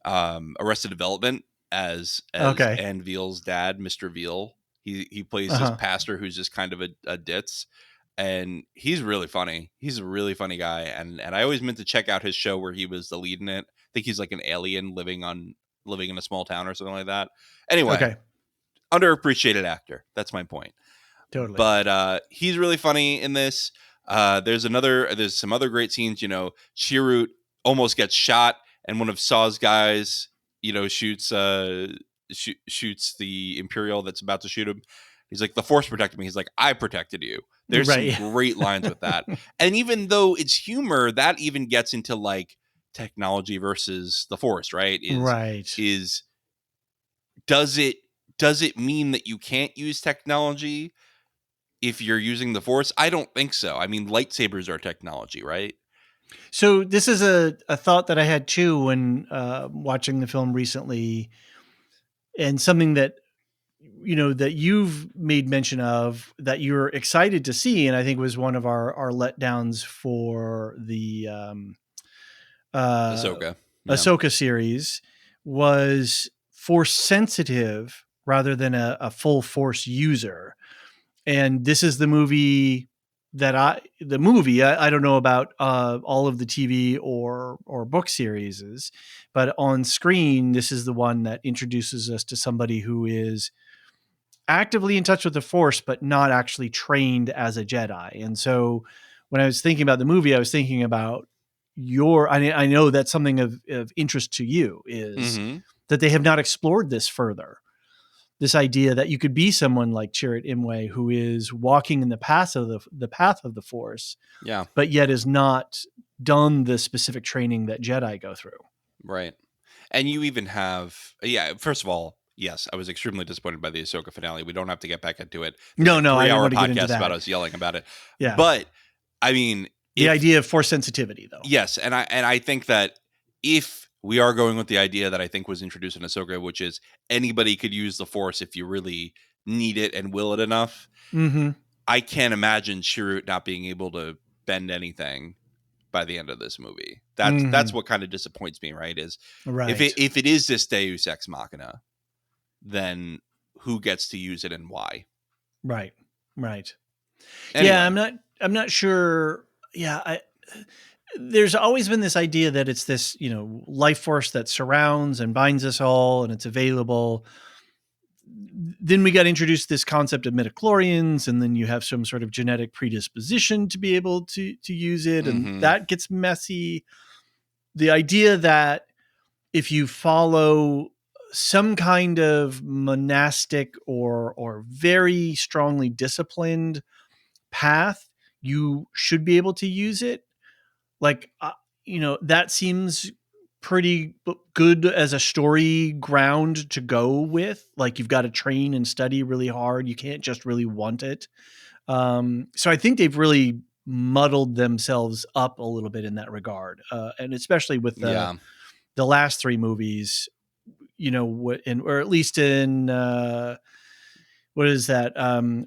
Arrested Development as Okay. Anne Veal's dad, Mr. Veal. He plays this Uh-huh. pastor who's just kind of a ditz, and he's really funny. He's a really funny guy, and I always meant to check out his show where he was the lead in it. I think he's like an alien living in a small town or something like that. Anyway, Okay. underappreciated actor. That's my point. Totally. But he's really funny in this. There's some other great scenes. Chirrut almost gets shot, and one of Saw's guys, shoots the Imperial that's about to shoot him. He's like, "The Force protected me." He's like, "I protected you." There's some Right. great lines with that. And even though it's humor, that even gets into like technology versus the Force, right? Right. Is does it mean that you can't use technology if you're using the Force? I don't think so. I mean, lightsabers are technology, right? So this is a thought that I had too when watching the film recently, and something that that you've made mention of that you're excited to see, and I think was one of our letdowns for the uh, Ahsoka. Yeah. Ahsoka series was force sensitive rather than a full force user. And this is the movie I don't know about all of the TV or book series, but on screen, this is the one that introduces us to somebody who is actively in touch with the Force, but not actually trained as a Jedi. And so when I was thinking about the movie, I was thinking about I know that's something of interest to you is Mm-hmm. that they have not explored this further. This idea that you could be someone like Chirrut Imwe who is walking in the path of the Force, Yeah. but yet is not done the specific training that Jedi go through. Right. And you even have, yeah, first of all, yes, I was extremely disappointed by the Ahsoka finale. We don't have to get back into it. There's No, a no, I didn't 3 hour want to get into podcast about that. us yelling about it. Yeah. But I mean, The if idea of force sensitivity, though. yes, and I think that if we are going with the idea that I think was introduced in Ahsoka, which is anybody could use the Force if you really need it and will it enough, Mm-hmm. I can't imagine Chirrut not being able to bend anything by the end of this movie. That's Mm-hmm. what kind of disappoints me, right? Is if Right. it is this Deus Ex Machina, then who gets to use it and why? Right. Right. Yeah, Anyway, I'm not sure. Yeah, there's always been this idea that it's this, life force that surrounds and binds us all and it's available. Then we got introduced this concept of midichlorians, and then you have some sort of genetic predisposition to be able to use it, and mm-hmm. that gets messy. The idea that if you follow some kind of monastic or very strongly disciplined path, you should be able to use it. Like, that seems pretty good as a story ground to go with. Like, you've got to train and study really hard. You can't just really want it. So I think they've really muddled themselves up a little bit in that regard. And especially with Yeah. the last three movies, or at least in, what is that?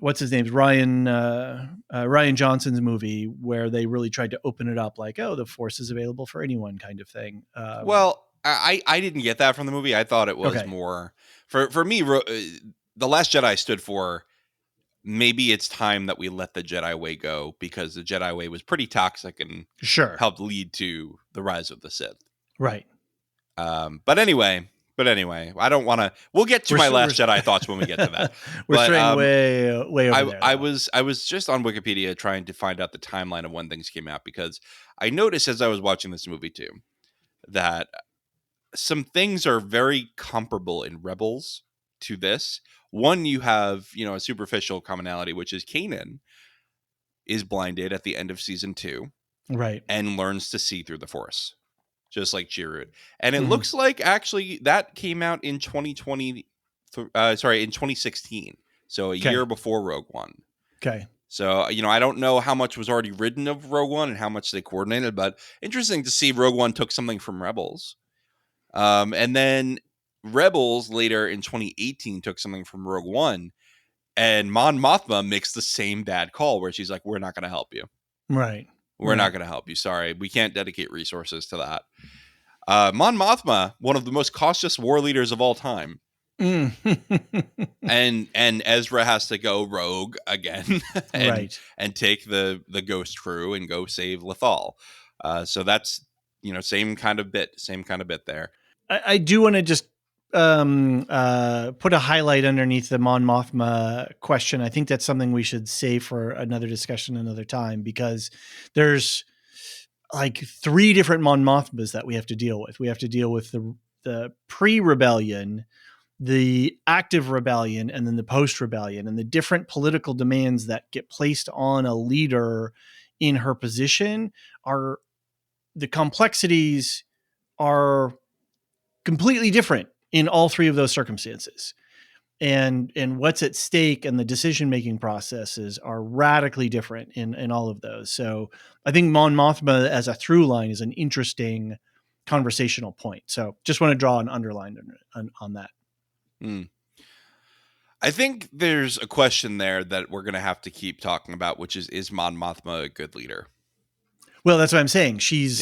What's his name? Ryan Johnson's movie where they really tried to open it up, like, oh, the Force is available for anyone, kind of thing. Well, I didn't get that from the movie. I thought it was Okay, more for me. The Last Jedi stood for maybe it's time that we let the Jedi way go because the Jedi way was pretty toxic and sure, helped lead to the rise of the Sith. right. But anyway, I don't want to. We'll get to We're my we're Last Jedi thoughts when we get to that. we're But straying way over there, I though. was just on Wikipedia trying to find out the timeline of when things came out because I noticed as I was watching this movie too that some things are very comparable in Rebels to this. One, you have a superficial commonality, which is Kanan is blinded at the end of season 2 Right. and learns to see through the Force. just like Chirrut. And it Mhm. looks like actually that came out in 2020, in 2016. So a year Okay. before Rogue One. Okay. So, I don't know how much was already written of Rogue One and how much they coordinated, but interesting to see Rogue One took something from Rebels. And then Rebels later in 2018 took something from Rogue One, and Mon Mothma makes the same bad call where she's like, we're not going to help you. Right. We're not going to help you. Sorry. We can't dedicate resources to that. Mon Mothma, one of the most cautious war leaders of all time. Mm. and Ezra has to go rogue again and Right. and take the ghost crew and go save Lethal. So that's same kind of bit there. I do want to just put a highlight underneath the Mon Mothma question. I think that's something we should save for another discussion another time, because there's like 3 different Mon Mothmas that we have to deal with. We have to deal with the pre-rebellion, the active rebellion, and then the post-rebellion, and the different political demands that get placed on a leader in her position are, the complexities are completely different in all 3 of those circumstances. And what's at stake and the decision-making processes are radically different in all of those. So I think Mon Mothma as a through line is an interesting conversational point. So just want to draw an underline on that. I think there's a question there that we're going to have to keep talking about, which is Mon Mothma a good leader? Well, that's what I'm saying. She's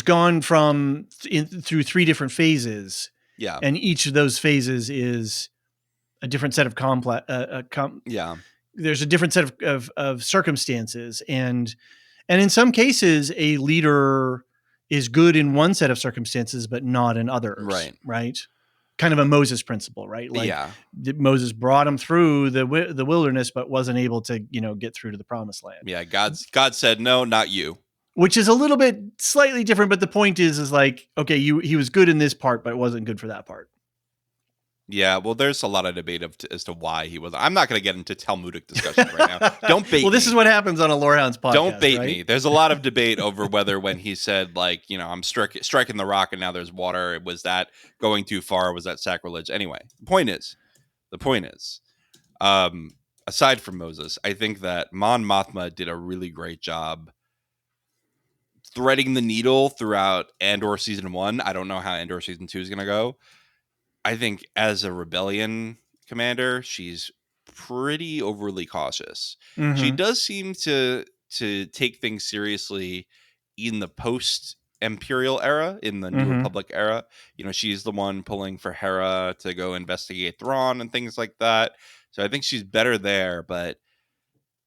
gone from through 3 different phases. Yeah. And each of those phases is a different set of there's a different set of circumstances. And in some cases, a leader is good in one set of circumstances, but not in others. Right. Kind of a Moses principle, right? Like Moses brought him through the wilderness, but wasn't able to, get through to the promised land. Yeah. God said, no, not you. Which is a little bit slightly different. But the point is like, okay, he was good in this part, but it wasn't good for that part. Yeah, well, there's a lot of debate as to why he was. I'm not going to get into Talmudic discussions right now. Don't bait me. Well, this is what happens on a Lorehounds podcast. Don't bait me. There's a lot of debate over whether when he said, like, I'm striking the rock and now there's water, was that going too far? Was that sacrilege? Anyway, the point is, aside from Moses, I think that Mon Mothma did a really great job threading the needle throughout Andor season 1. I don't know how Andor season 2 is going to go. I think as a rebellion commander, she's pretty overly cautious. Mm-hmm. She does seem to take things seriously in the post-Imperial era, in the New Republic era. She's the one pulling for Hera to go investigate Thrawn and things like that. So I think she's better there. But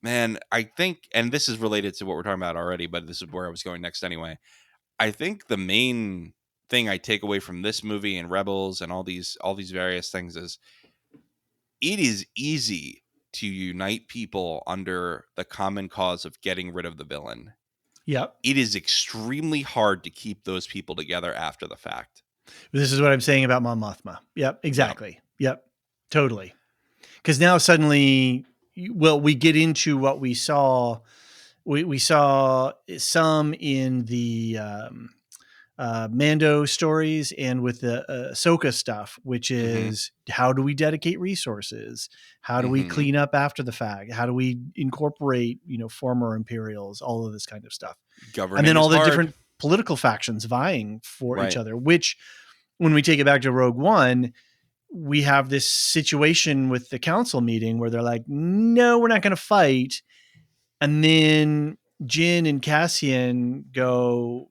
man, I think, and this is related to what we're talking about already, but this is where I was going next anyway. I think the main thing I take away from this movie and Rebels and all these various things is it is easy to unite people under the common cause of getting rid of the villain. Yep. It is extremely hard to keep those people together after the fact. This is what I'm saying about Mon Mothma. Yep, exactly. Yep, totally. Because now suddenly, we get into what we saw. We saw some in the Mando stories and with the Ahsoka stuff, which is how do we dedicate resources? How do we clean up after the fact? How do we incorporate, former Imperials, all of this kind of stuff. Governing and then all the hard. different political factions vying for each other, which when we take it back to Rogue One, we have this situation with the council meeting where they're like, no, we're not going to fight. And then Jin and Cassian go,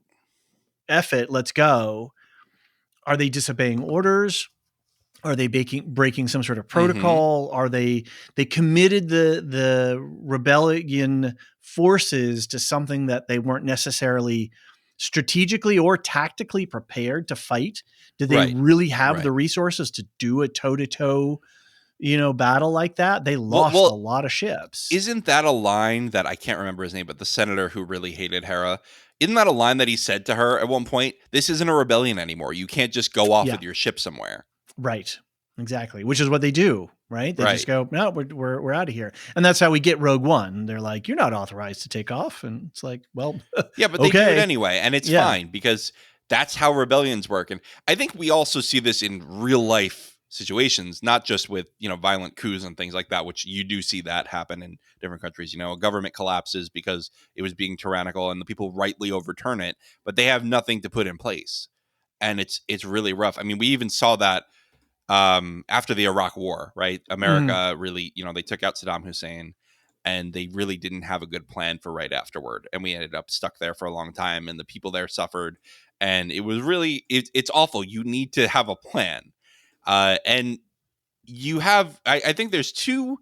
F it, let's go. Are they disobeying orders? Are they breaking some sort of protocol? Are they committed the rebellion forces to something that they weren't necessarily strategically or tactically prepared to fight? Did they really have the resources to do a toe-to-toe, battle like that? They lost a lot of ships. Isn't that a line that I can't remember his name, but the senator who really hated Hera, isn't that a line that he said to her at one point? This isn't a rebellion anymore. You can't just go off with your ship somewhere. Right. Exactly. Which is what they do, right? They just go, no, we're out of here. And that's how we get Rogue One. They're like, you're not authorized to take off. And it's like, well, yeah, but they do it anyway. And it's fine because That's how rebellions work. And I think we also see this in real life situations, not just with, violent coups and things like that, which you do see that happen in different countries. A government collapses because it was being tyrannical and the people rightly overturn it, but they have nothing to put in place. And it's really rough. I mean, we even saw that after the Iraq War, right? America really, they took out Saddam Hussein and they really didn't have a good plan for right afterward. And we ended up stuck there for a long time and the people there suffered. And it was really, it's awful. You need to have a plan. And you have, I think there's two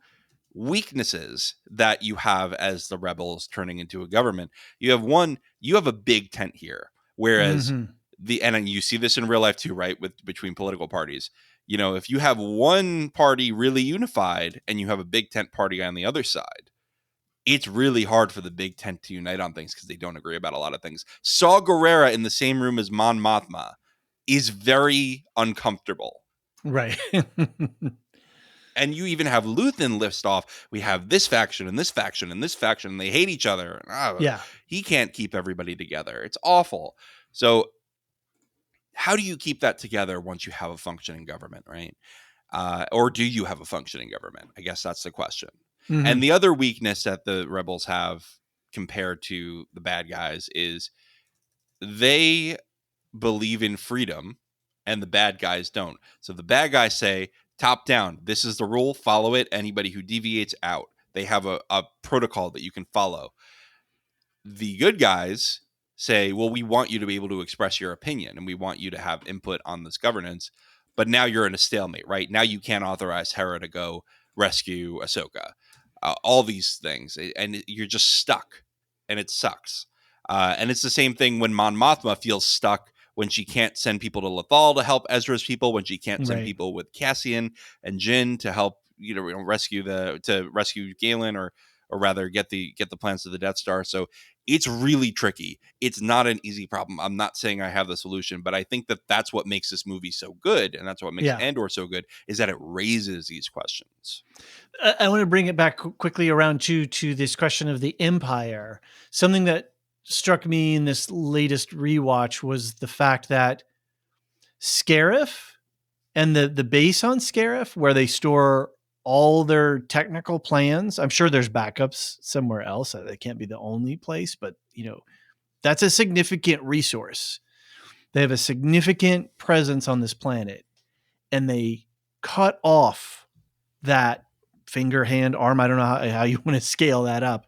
weaknesses that you have as the rebels turning into a government. You have one, you have a big tent here, whereas and you see this in real life too, right? Between political parties, if you have one party really unified and you have a big tent party on the other side, it's really hard for the big tent to unite on things because they don't agree about a lot of things. Saw Gerrera in the same room as Mon Mothma is very uncomfortable. Right. And you even have Luthen list off, we have this faction and this faction and this faction, and they hate each other. Yeah. He can't keep everybody together. It's awful. So how do you keep that together once you have a functioning government, right? Or do you have a functioning government? I guess that's the question. And the other weakness that the rebels have compared to the bad guys is they believe in freedom and the bad guys don't. So the bad guys say, top down, this is the rule, follow it. Anybody who deviates out. They have a protocol that you can follow. The good guys say, well, we want you to be able to express your opinion and we want you to have input on this governance. But now you're in a stalemate, right? Now you can't authorize Hera to go rescue Ahsoka. All these things. And you're just stuck. And it sucks. And it's the same thing when Mon Mothma feels stuck when she can't send people to Lothal to help Ezra's people, when she can't send people with Cassian and Jyn to help, rescue Galen, or rather get the plans to the Death Star. So it's really tricky. It's not an easy problem. I'm not saying I have the solution, but I think that that's what makes this movie so good, and that's what makes Andor so good, is that it raises these questions. I want to bring it back quickly around to this question of the Empire. Something that struck me in this latest rewatch was the fact that Scarif and the base on Scarif, where they store all their technical plans, I'm sure there's backups somewhere else. That can't be the only place, but that's a significant resource. They have a significant presence on this planet, and they cut off that finger, hand, arm. I don't know how you want to scale that up,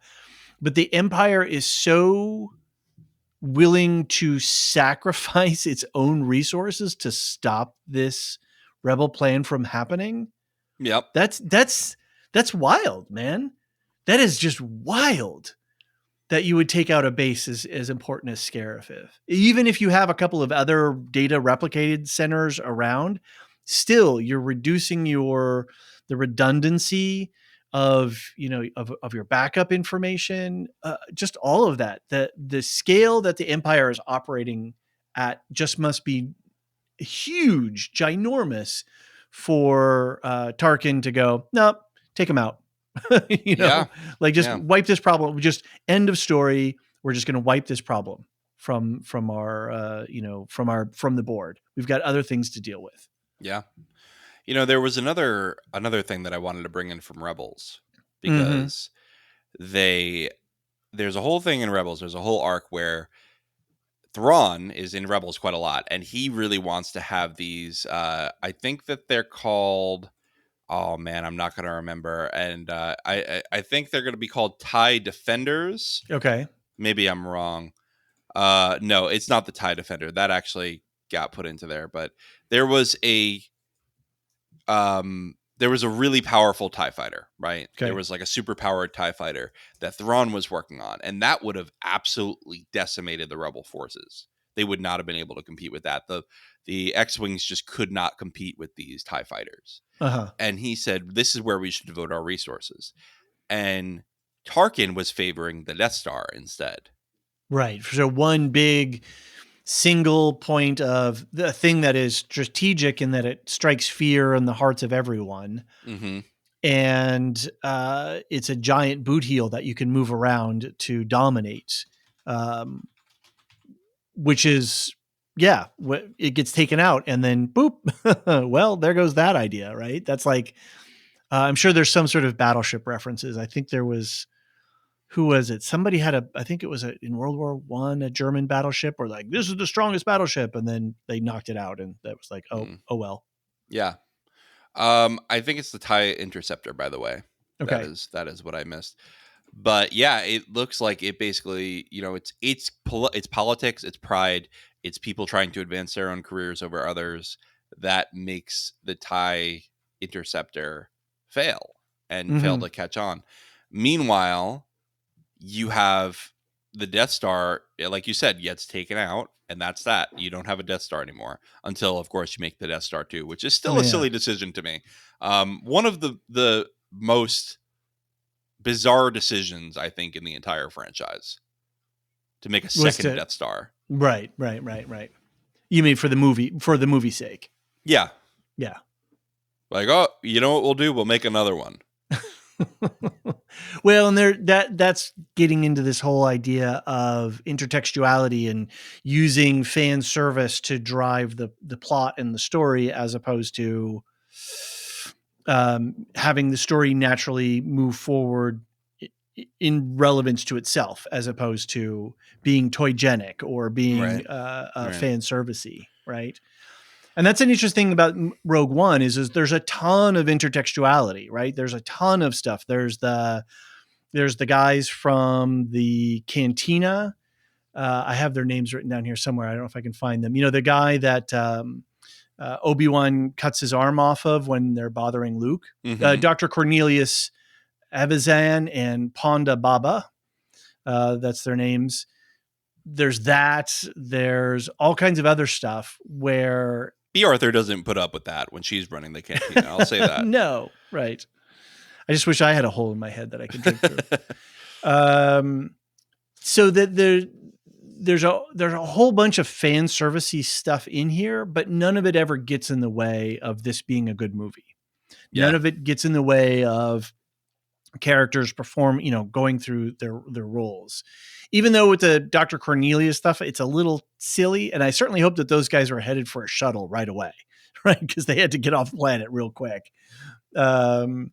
but the Empire is so willing to sacrifice its own resources to stop this rebel plan from happening. Yep. That's wild, man. That is just wild that you would take out a base as important as Scarif is. Even if you have a couple of other data replicated centers around, still you're reducing the redundancy of your backup information, just all of that. The scale that the Empire is operating at just must be huge, ginormous for Tarkin to go, nope, take him out. Wipe this problem. Just end of story. We're just going to wipe this problem from our from the board. We've got other things to deal with. Yeah. There was another thing that I wanted to bring in from Rebels, because there's a whole thing in Rebels. There's a whole arc where Thrawn is in Rebels quite a lot, and he really wants to have these. I think that they're called. Oh man, I'm not going to remember. And I think they're going to be called TIE Defenders. Okay, maybe I'm wrong. No, it's not the TIE Defender. That actually got put into there, but there was a really powerful TIE fighter, right? Okay. There was like a super powered TIE fighter that Thrawn was working on, and that would have absolutely decimated the Rebel forces. They would not have been able to compete with that. The X-Wings just could not compete with these TIE fighters. And he said, this is where we should devote our resources. And Tarkin was favoring the Death Star instead. Right. So one big single point of the thing that is strategic in that it strikes fear in the hearts of everyone. Mm-hmm. And it's a giant boot heel that you can move around to dominate, which is yeah, it gets taken out, and then boop. Well, there goes that idea, right? That's like, I'm sure there's some sort of battleship references. I think there was, who was it? Somebody had I think it was in World War One, a German battleship, or like, this is the strongest battleship, and then they knocked it out, and that was like, oh well. Yeah. I think it's the TIE Interceptor, by the way. Okay. That is what I missed. But yeah, it looks like it basically, it's politics, it's pride, it's people trying to advance their own careers over others that makes the TIE Interceptor fail to catch on. Meanwhile, you have the Death Star, like you said, gets taken out, and that's that. You don't have a Death Star anymore until, of course, you make the Death Star 2, which is still a silly decision to me. One of the most bizarre decisions, I think, in the entire franchise, to make a second Death Star. Right. You mean for the movie's sake? Yeah. Yeah. Like, oh, you know what we'll do? We'll make another one. Well, and that's getting into this whole idea of intertextuality and using fan service to drive the plot and the story, as opposed to having the story naturally move forward in relevance to itself, as opposed to being toygenic or being fan servicey, right? And that's an interesting thing about Rogue One is there's a ton of intertextuality, right? There's a ton of stuff. There's the guys from the cantina. I have their names written down here somewhere. I don't know if I can find them. The guy that Obi-Wan cuts his arm off of when they're bothering Luke. Dr. Cornelius Avizan and Ponda Baba. That's their names. There's that. There's all kinds of other stuff where B. Arthur doesn't put up with that when she's running the cantina. I'll say that. No, right. I just wish I had a hole in my head that I could drink through. So that there's a whole bunch of fan servicey stuff in here, but none of it ever gets in the way of this being a good movie. Yeah. None of it gets in the way of characters going through their roles. Even though with the Dr. Cornelius stuff, it's a little silly. And I certainly hope that those guys were headed for a shuttle right away, right? Because they had to get off planet real quick. The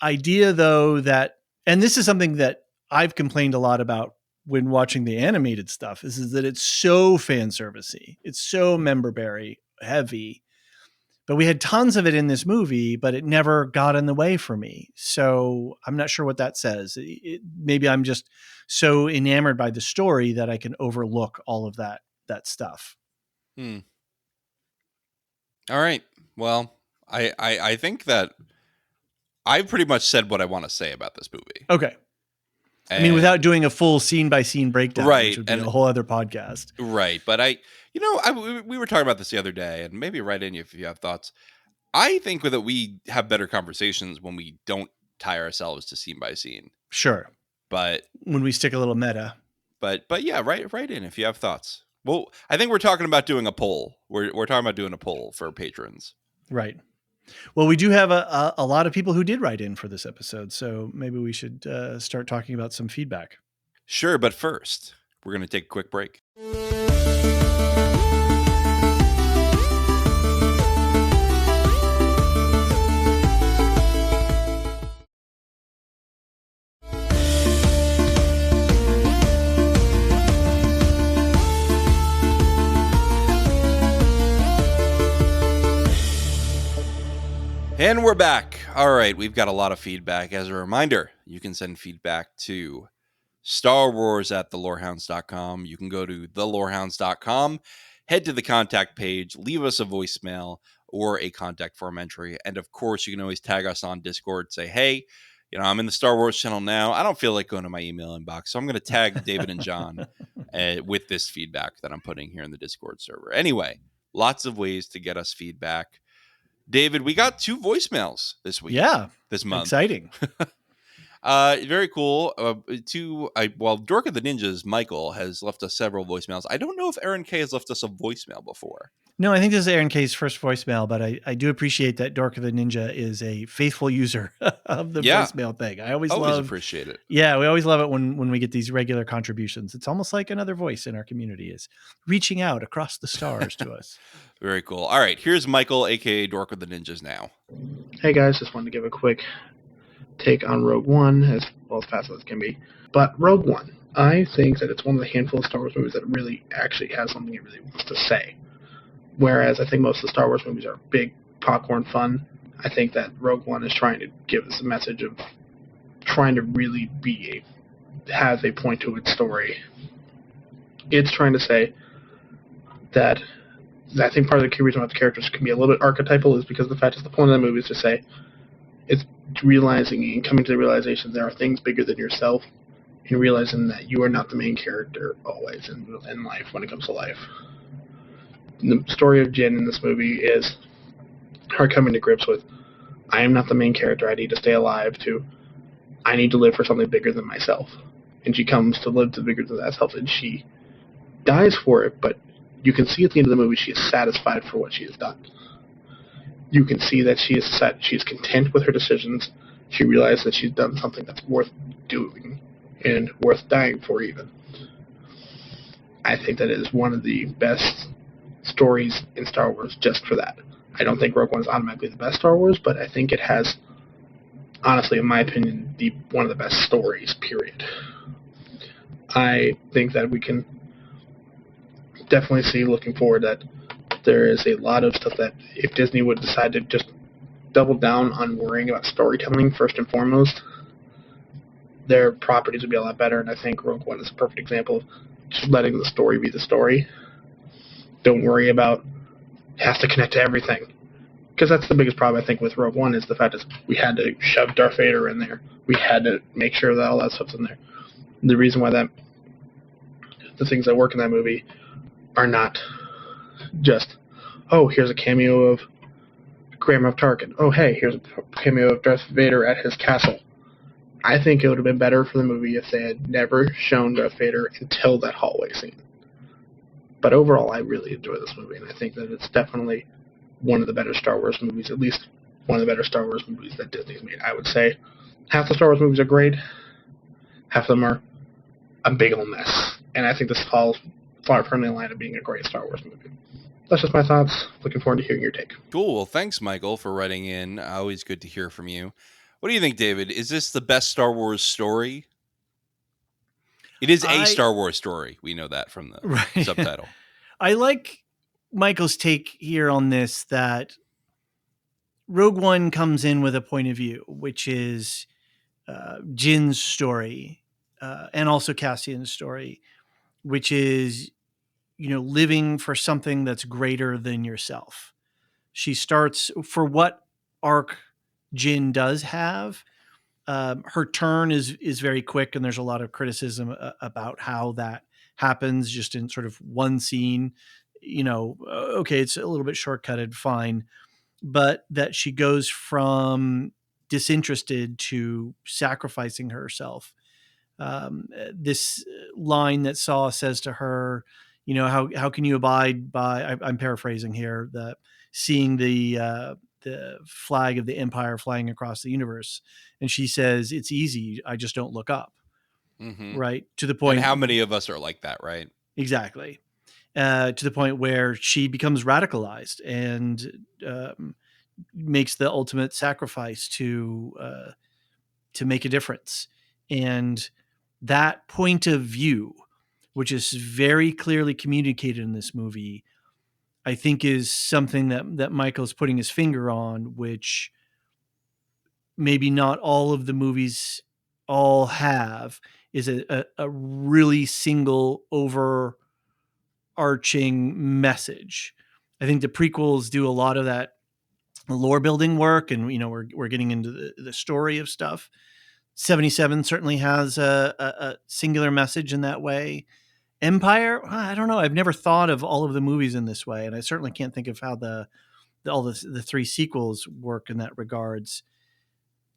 idea, though, and this is something that I've complained a lot about when watching the animated stuff, is that it's so fan servicey. It's so member berry heavy. But we had tons of it in this movie, but it never got in the way for me. So I'm not sure what that says. Maybe I'm just so enamored by the story that I can overlook all of that stuff. All right. Well, I think that I pretty much said what I want to say about this movie. Okay. I mean, without doing a full scene by scene breakdown, right, which would be a whole other podcast. Right. But we were talking about this the other day, and maybe write in if you have thoughts. I think that we have better conversations when we don't tie ourselves to scene by scene. Sure. But when we stick a little meta. But yeah, write in if you have thoughts. Well, I think we're talking about doing a poll. We're talking about doing a poll for patrons. Right. Well, we do have a lot of people who did write in for this episode, so maybe we should start talking about some feedback. Sure, but first, we're going to take a quick break. And we're back. All right, we've got a lot of feedback. As a reminder, you can send feedback to StarWars@theLorehounds.com. You can go to thelorehounds.com, head to the contact page, leave us a voicemail or a contact form entry. And of course, you can always tag us on Discord, say, hey, I'm in the Star Wars channel now. I don't feel like going to my email inbox, so I'm going to tag David and John with this feedback that I'm putting here in the Discord server. Anyway, lots of ways to get us feedback. David, we got 2 voicemails this week. Yeah. This month. Exciting. Very cool. Well, Dork of the Ninjas, Michael, has left us several voicemails. I don't know if Aaron K has left us a voicemail before. No, I think this is Aaron K's first voicemail, but I do appreciate that Dork of the Ninja is a faithful user of the Yeah, voicemail thing. always appreciate it. Yeah, we always love it when we get these regular contributions. It's almost like another voice in our community is reaching out across the stars to us. Very cool. All right, here's Michael, aka Dork of the Ninjas now. Hey guys, just wanted to give a quick take on Rogue One, as well as fast as it can be. But Rogue One, I think that it's one of the handful of Star Wars movies that really actually has something it really wants to say. Whereas I think most of the Star Wars movies are big popcorn fun, I think that Rogue One is trying to give us a message of trying to really have a point to its story. It's trying to say that I think part of the key reason why the characters can be a little bit archetypal is because the fact is the point of the movie is to say it's realizing and coming to the realization there are things bigger than yourself and realizing that you are not the main character always in life when it comes to life. The story of Jin in this movie is her coming to grips with, I am not the main character, I need to stay alive, to I need to live for something bigger than myself. And she comes to live to bigger than that self, and she dies for it, but you can see at the end of the movie she is satisfied for what she has done. You can see that she is content with her decisions. She realizes that she's done something that's worth doing and worth dying for even. I think that it is one of the best stories in Star Wars just for that. I don't think Rogue One is automatically the best Star Wars, but I think it has, honestly, in my opinion, one of the best stories, period. I think that we can definitely see, looking forward, that there is a lot of stuff that if Disney would decide to just double down on worrying about storytelling first and foremost, their properties would be a lot better, and I think Rogue One is a perfect example of just letting the story be the story. Don't worry about has to connect to everything. Because that's the biggest problem, I think, with Rogue One is the fact that we had to shove Darth Vader in there. We had to make sure that all that stuff's in there. The reason why the things that work in that movie are not just, oh, here's a cameo of Grand Moff Tarkin. Oh, hey, here's a cameo of Darth Vader at his castle. I think it would have been better for the movie if they had never shown Darth Vader until that hallway scene. But overall, I really enjoy this movie, and I think that it's definitely one of the better Star Wars movies, at least one of the better Star Wars movies that Disney's made. I would say half the Star Wars movies are great, half of them are a big old mess. And I think this falls far firmly in line of being a great Star Wars movie. That's just my thoughts. Looking forward to hearing your take. Cool. Well, thanks, Michael, for writing in. Always good to hear from you. What do you think, David? Is this the best Star Wars story? It is a Star Wars story. We know that from the subtitle. I like Michael's take here on this, that Rogue One comes in with a point of view, which is Jin's story and also Cassian's story, which is, living for something that's greater than yourself. She starts, for what arc Jin does have, her turn is very quick, and there's a lot of criticism about how that happens just in sort of one scene. Okay, it's a little bit shortcutted, fine, but that she goes from disinterested to sacrificing herself. This line that Saw says to her, how can you abide by, I'm paraphrasing here, seeing the flag of the Empire flying across the universe. And she says, it's easy. I just don't look up. Mm-hmm. Right. To the point. And how many of us are like that, right? Exactly. To the point where she becomes radicalized and makes the ultimate sacrifice to make a difference. And that point of view, which is very clearly communicated in this movie, I think is something that Michael's putting his finger on, which maybe not all of the movies all have, is a really single overarching message. I think the prequels do a lot of that lore building work, and we're getting into the story of stuff. 77 certainly has a singular message in that way. Empire, I don't know. I've never thought of all of the movies in this way, and I certainly can't think of how all the three sequels work in that regards.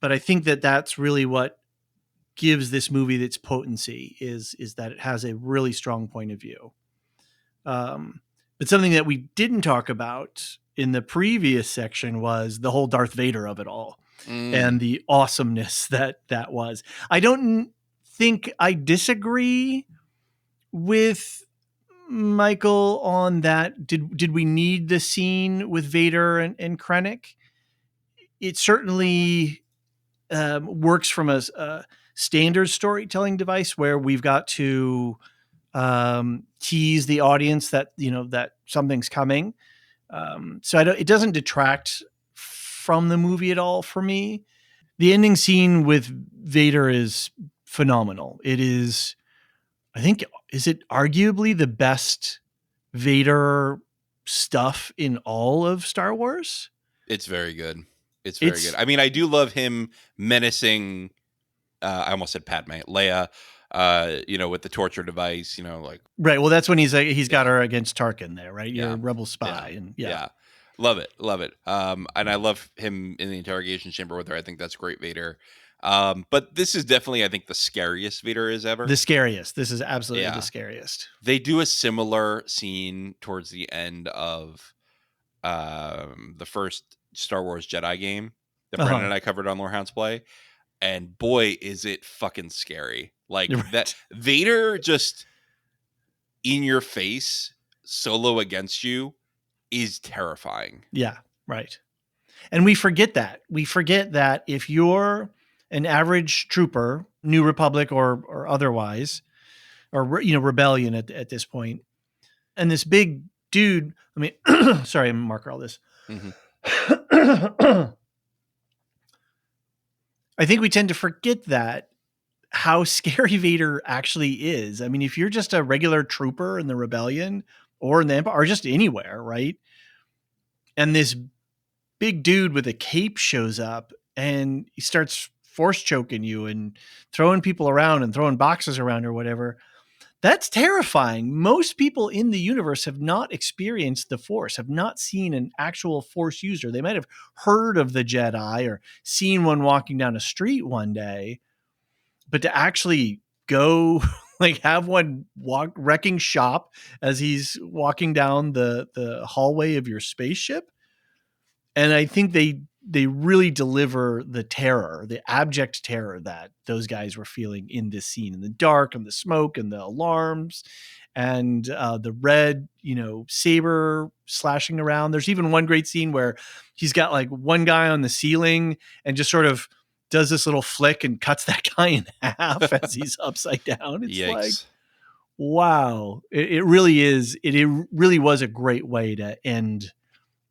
But I think that that's really what gives this movie its potency is that it has a really strong point of view. But something that we didn't talk about in the previous section was the whole Darth Vader of it all and the awesomeness that was. I don't think I disagree with Michael on that. Did we need the scene with Vader and Krennic? It certainly works from a standard storytelling device where we've got to tease the audience that that something's coming. So it doesn't detract from the movie at all for me. The ending scene with Vader is phenomenal. It is, I think, is it arguably the best Vader stuff in all of Star Wars? It's very good. It's very good. I mean, I do love him menacing. I almost said Padme, Leia. With the torture device. Like right. Well, that's when he's got her against Tarkin there, right? You're a rebel spy, and love it. And I love him in the interrogation chamber with her. I think that's great Vader. But this is definitely, I think, the scariest Vader is ever. The scariest. This is absolutely the scariest. They do a similar scene towards the end of the first Star Wars Jedi game that Brandon and I covered on Lorehounds Play. And boy, is it fucking scary. Like that Vader just in your face, solo against you, is terrifying. Yeah, right. And we forget that. We forget that if you're an average trooper, New Republic or otherwise, or rebellion at this point, and this big dude, I mean, sorry, I'm gonna marker all this. Mm-hmm. I think we tend to forget that how scary Vader actually is. I mean, if you're just a regular trooper in the rebellion or in the Empire or just anywhere, right? And this big dude with a cape shows up and he starts force choking you and throwing people around and throwing boxes around or whatever. That's terrifying. Most people in the universe have not experienced the Force, have not seen an actual Force user. They might have heard of the Jedi or seen one walking down a street one day, but to actually go like have one walk wrecking shop as he's walking down the hallway of your spaceship. And I think they really deliver the terror, the abject terror that those guys were feeling in this scene, in the dark and the smoke and the alarms and the red, saber slashing around. There's even one great scene where he's got like one guy on the ceiling and just sort of does this little flick and cuts that guy in half as he's upside down. It's Yikes. Like, wow, it really is. It really was a great way to end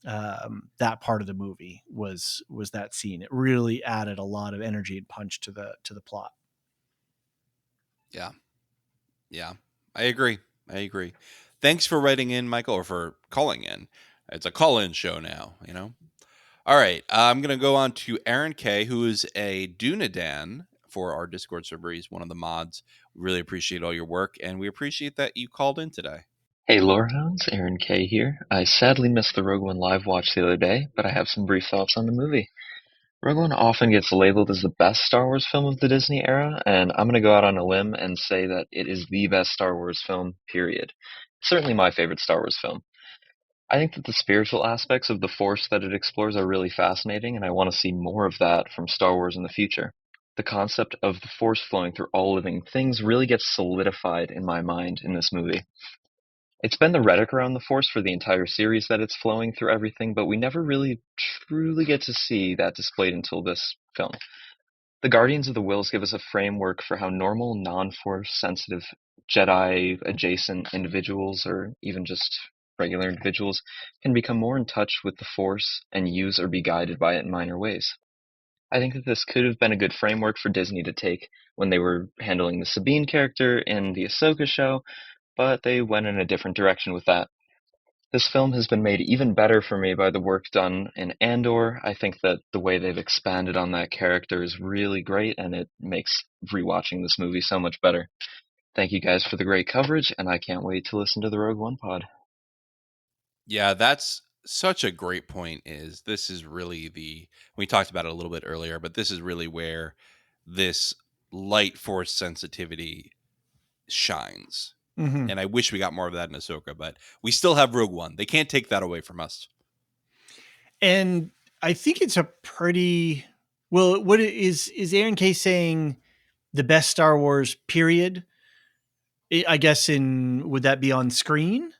that part of the movie was that scene. It really added a lot of energy and punch to the plot. Yeah. I agree. Thanks for writing in, Michael, or for calling in. It's a call-in show now, All right. I'm going to go on to Aaron K., who is a Dunedain for our Discord server. He's one of the mods. We really appreciate all your work, and we appreciate that you called in today. Hey Lorehounds, Aaron K. here. I sadly missed the Rogue One live watch the other day, but I have some brief thoughts on the movie. Rogue One often gets labeled as the best Star Wars film of the Disney era, and I'm going to go out on a limb and say that it is the best Star Wars film, period. It's certainly my favorite Star Wars film. I think that the spiritual aspects of the Force that it explores are really fascinating, and I want to see more of that from Star Wars in the future. The concept of the Force flowing through all living things really gets solidified in my mind in this movie. It's been the rhetoric around the Force for the entire series that it's flowing through everything, but we never really truly get to see that displayed until this film. The Guardians of the Whills give us a framework for how normal, non-Force sensitive Jedi-adjacent individuals, or even just regular individuals, can become more in touch with the Force and use or be guided by it in minor ways. I think that this could have been a good framework for Disney to take when they were handling the Sabine character in the Ahsoka show, but they went in a different direction with that. This film has been made even better for me by the work done in Andor. I think that the way they've expanded on that character is really great, and it makes rewatching this movie so much better. Thank you guys for the great coverage, and I can't wait to listen to the Rogue One pod. Yeah, that's such a great point. This is really we talked about it a little bit earlier, but this is really where this light force sensitivity shines. Mm-hmm. And I wish we got more of that in Ahsoka, but we still have Rogue One. They can't take that away from us. And I think it's a pretty well. What is Aaron K saying? The best Star Wars period? I guess would that be on screen,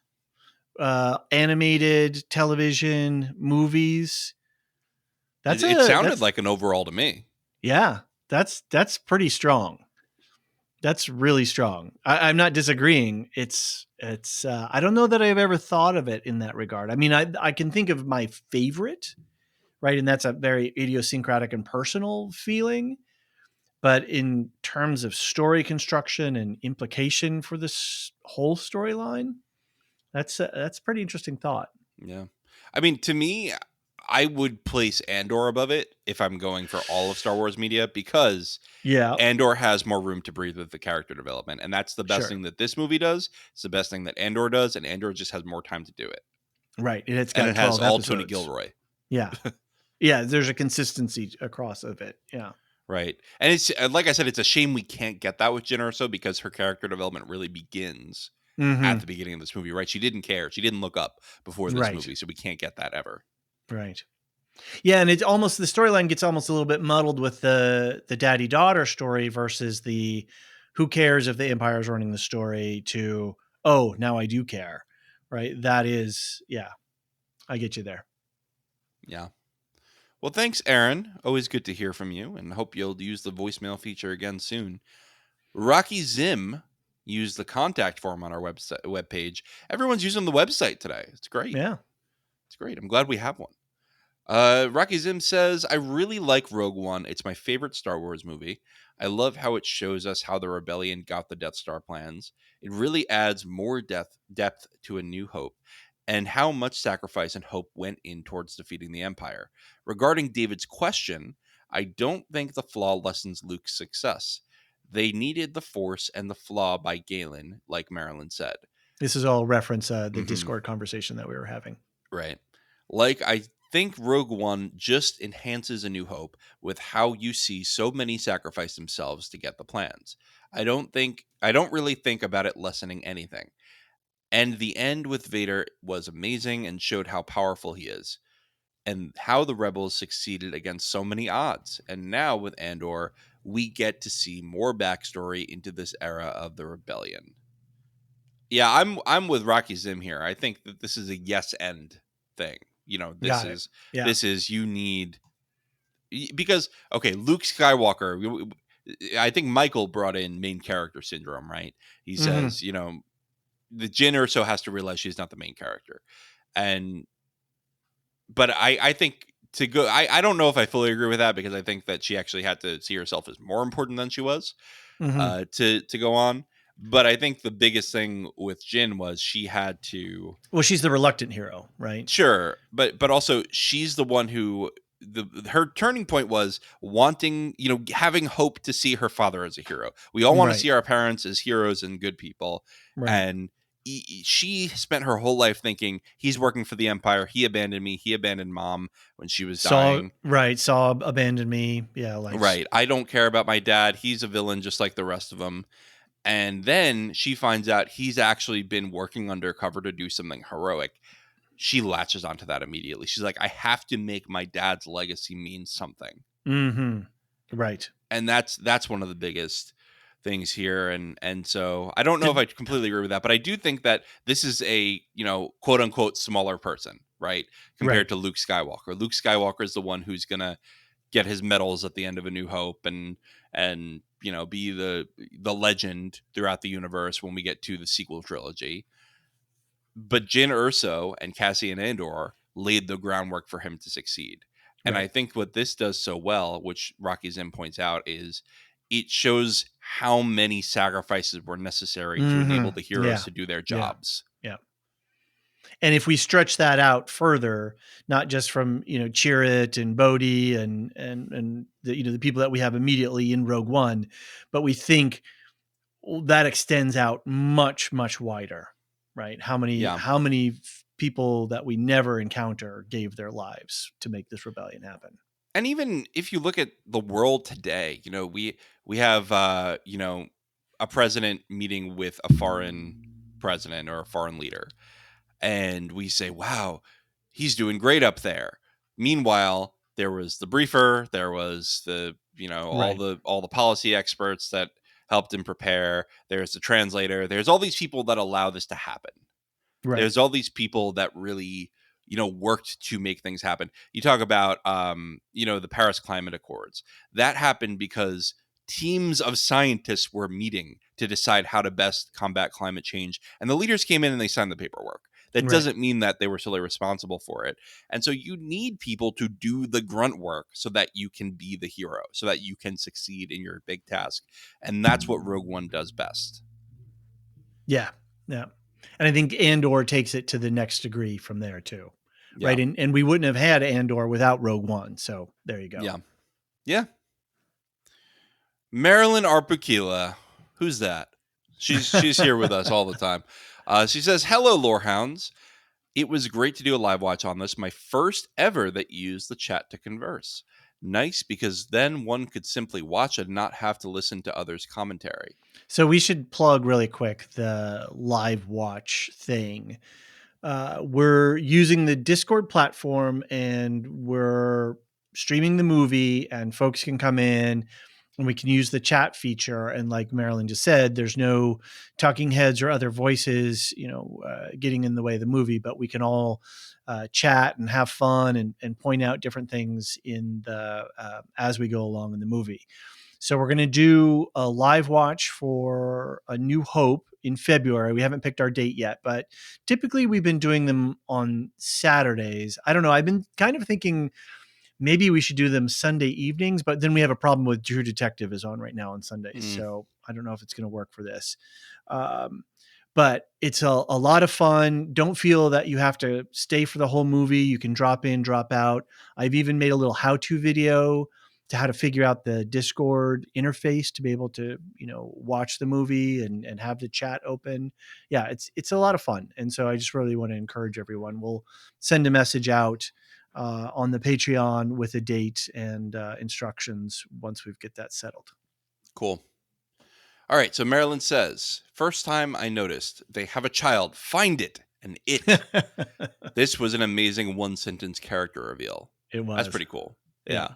animated television, movies? It sounded like an overall to me. Yeah, that's pretty strong. That's really strong. I'm not disagreeing. It's I don't know that I've ever thought of it in that regard. I mean, I can think of my favorite, right? And that's a very idiosyncratic and personal feeling. But in terms of story construction and implication for this whole storyline, that's a pretty interesting thought. Yeah. I mean, to me, I would place Andor above it if I'm going for all of Star Wars media, because Yeah, Andor has more room to breathe with the character development. And that's the best sure. thing that this movie does. It's the best thing that Andor does. And Andor just has more time to do it. Right. And it's And got it has 12 all Tony episodes. Gilroy. Yeah. Yeah. There's a consistency across of it. Yeah. Right. And it's like I said, it's a shame we can't get that with Jyn Erso, because her character development really begins at the beginning of this movie, right? She didn't care. She didn't look up before this Right. movie. So we can't get that ever. Right. Yeah. And it's almost, the storyline gets almost a little bit muddled with the daddy daughter story versus the who cares if the Empire's running the story to, oh, now I do care. Right. That is, yeah, I get you there. Yeah. Well, thanks, Aaron. Always good to hear from you, and hope you'll use the voicemail feature again soon. Rocky Zim used the contact form on our webpage. Everyone's using the website today. It's great. Yeah. It's great. I'm glad we have one. Rocky Zim says, I really like Rogue One. It's my favorite Star Wars movie. I love how it shows us how the rebellion got the Death Star plans. It really adds more depth to A New Hope, and how much sacrifice and hope went in towards defeating the Empire. Regarding David's question, I don't think the flaw lessens Luke's success. They needed the Force and the flaw by Galen, like Marilyn said. This is all reference the Mhm. Discord conversation that we were having. Right. Like, I think Rogue One just enhances A New Hope with how you see so many sacrifice themselves to get the plans. I don't really think about it lessening anything. And the end with Vader was amazing and showed how powerful he is, and how the rebels succeeded against so many odds. And now with Andor, we get to see more backstory into this era of the rebellion. Yeah, I'm with Rocky Zim here. I think that this is a yes end thing. Got it. Yeah. This is, you need, because okay, Luke Skywalker, I think Michael brought in main character syndrome, right? He says, the Jyn Erso has to realize she's not the main character. But I think to go, I don't know if I fully agree with that, because I think that she actually had to see herself as more important than she was to go on. But I think the biggest thing with Jyn was she had to. Well, she's the reluctant hero, right? Sure, but also she's the one who her turning point was wanting, having hope to see her father as a hero. We all want to see our parents as heroes and good people, and she spent her whole life thinking, he's working for the Empire. He abandoned me. He abandoned mom when she was dying. Saw abandoned me. Yeah, right. I don't care about my dad. He's a villain just like the rest of them. And then she finds out he's actually been working undercover to do something heroic. She latches onto that immediately. She's like, I have to make my dad's legacy mean something. Right. And that's one of the biggest things here. And so I don't know if I completely agree with that, but I do think that this is a, quote unquote smaller person, right? Compared to Luke Skywalker. Luke Skywalker is the one who's going to get his medals at the end of A New Hope and be the legend throughout the universe when we get to the sequel trilogy. But Jyn Erso and Cassian Andor laid the groundwork for him to succeed. And I think what this does so well, which Rocky Zim points out, is it shows how many sacrifices were necessary to enable the heroes to do their jobs. Yeah. And if we stretch that out further, not just from, Chirrut and Bodhi and the, the people that we have immediately in Rogue One, but we think that extends out much, much wider, right? How many people that we never encounter gave their lives to make this rebellion happen? And even if you look at the world today, we have a president meeting with a foreign president or a foreign leader, and we say, "Wow, he's doing great up there." Meanwhile, there was the briefer, there was the Right. all the policy experts that helped him prepare. There's the translator. There's all these people that allow this to happen. Right. There's all these people that really worked to make things happen. You talk about the Paris Climate Accords. That happened because teams of scientists were meeting to decide how to best combat climate change, and the leaders came in and they signed the paperwork. That Right. doesn't mean that they were solely responsible for it. And so you need people to do the grunt work so that you can be the hero, so that you can succeed in your big task. And that's what Rogue One does best. Yeah. Yeah. And I think Andor takes it to the next degree from there too. Yeah. Right. And we wouldn't have had Andor without Rogue One. So there you go. Yeah. Yeah. Marilyn Arpukila. Who's that? She's here with us all the time. She says, "Hello, Lorehounds. It was great to do a live watch on this. My first ever that used the chat to converse. Nice, because then one could simply watch and not have to listen to others' commentary." So we should plug really quick the live watch thing. We're using the Discord platform and we're streaming the movie, and folks can come in and we can use the chat feature. And like Marilyn just said, there's no talking heads or other voices, getting in the way of the movie, but we can all chat and have fun and point out different things in the as we go along in the movie. So we're going to do a live watch for A New Hope in February. We haven't picked our date yet, but typically we've been doing them on Saturdays. I don't know. I've been kind of thinking maybe we should do them Sunday evenings, but then we have a problem with True Detective is on right now on Sundays. So I don't know if it's going to work for this. But it's a lot of fun. Don't feel that you have to stay for the whole movie. You can drop in, drop out. I've even made a little how-to video to how to figure out the Discord interface to be able to, watch the movie and have the chat open. Yeah, it's a lot of fun. And so I just really want to encourage everyone. We'll send a message out on the Patreon with a date and instructions once we get that settled. Cool. All right. So Marilyn says, "First time I noticed they have a child. Find it. And it. This was an amazing one-sentence character reveal." It was. That's pretty cool. Yeah. Yeah.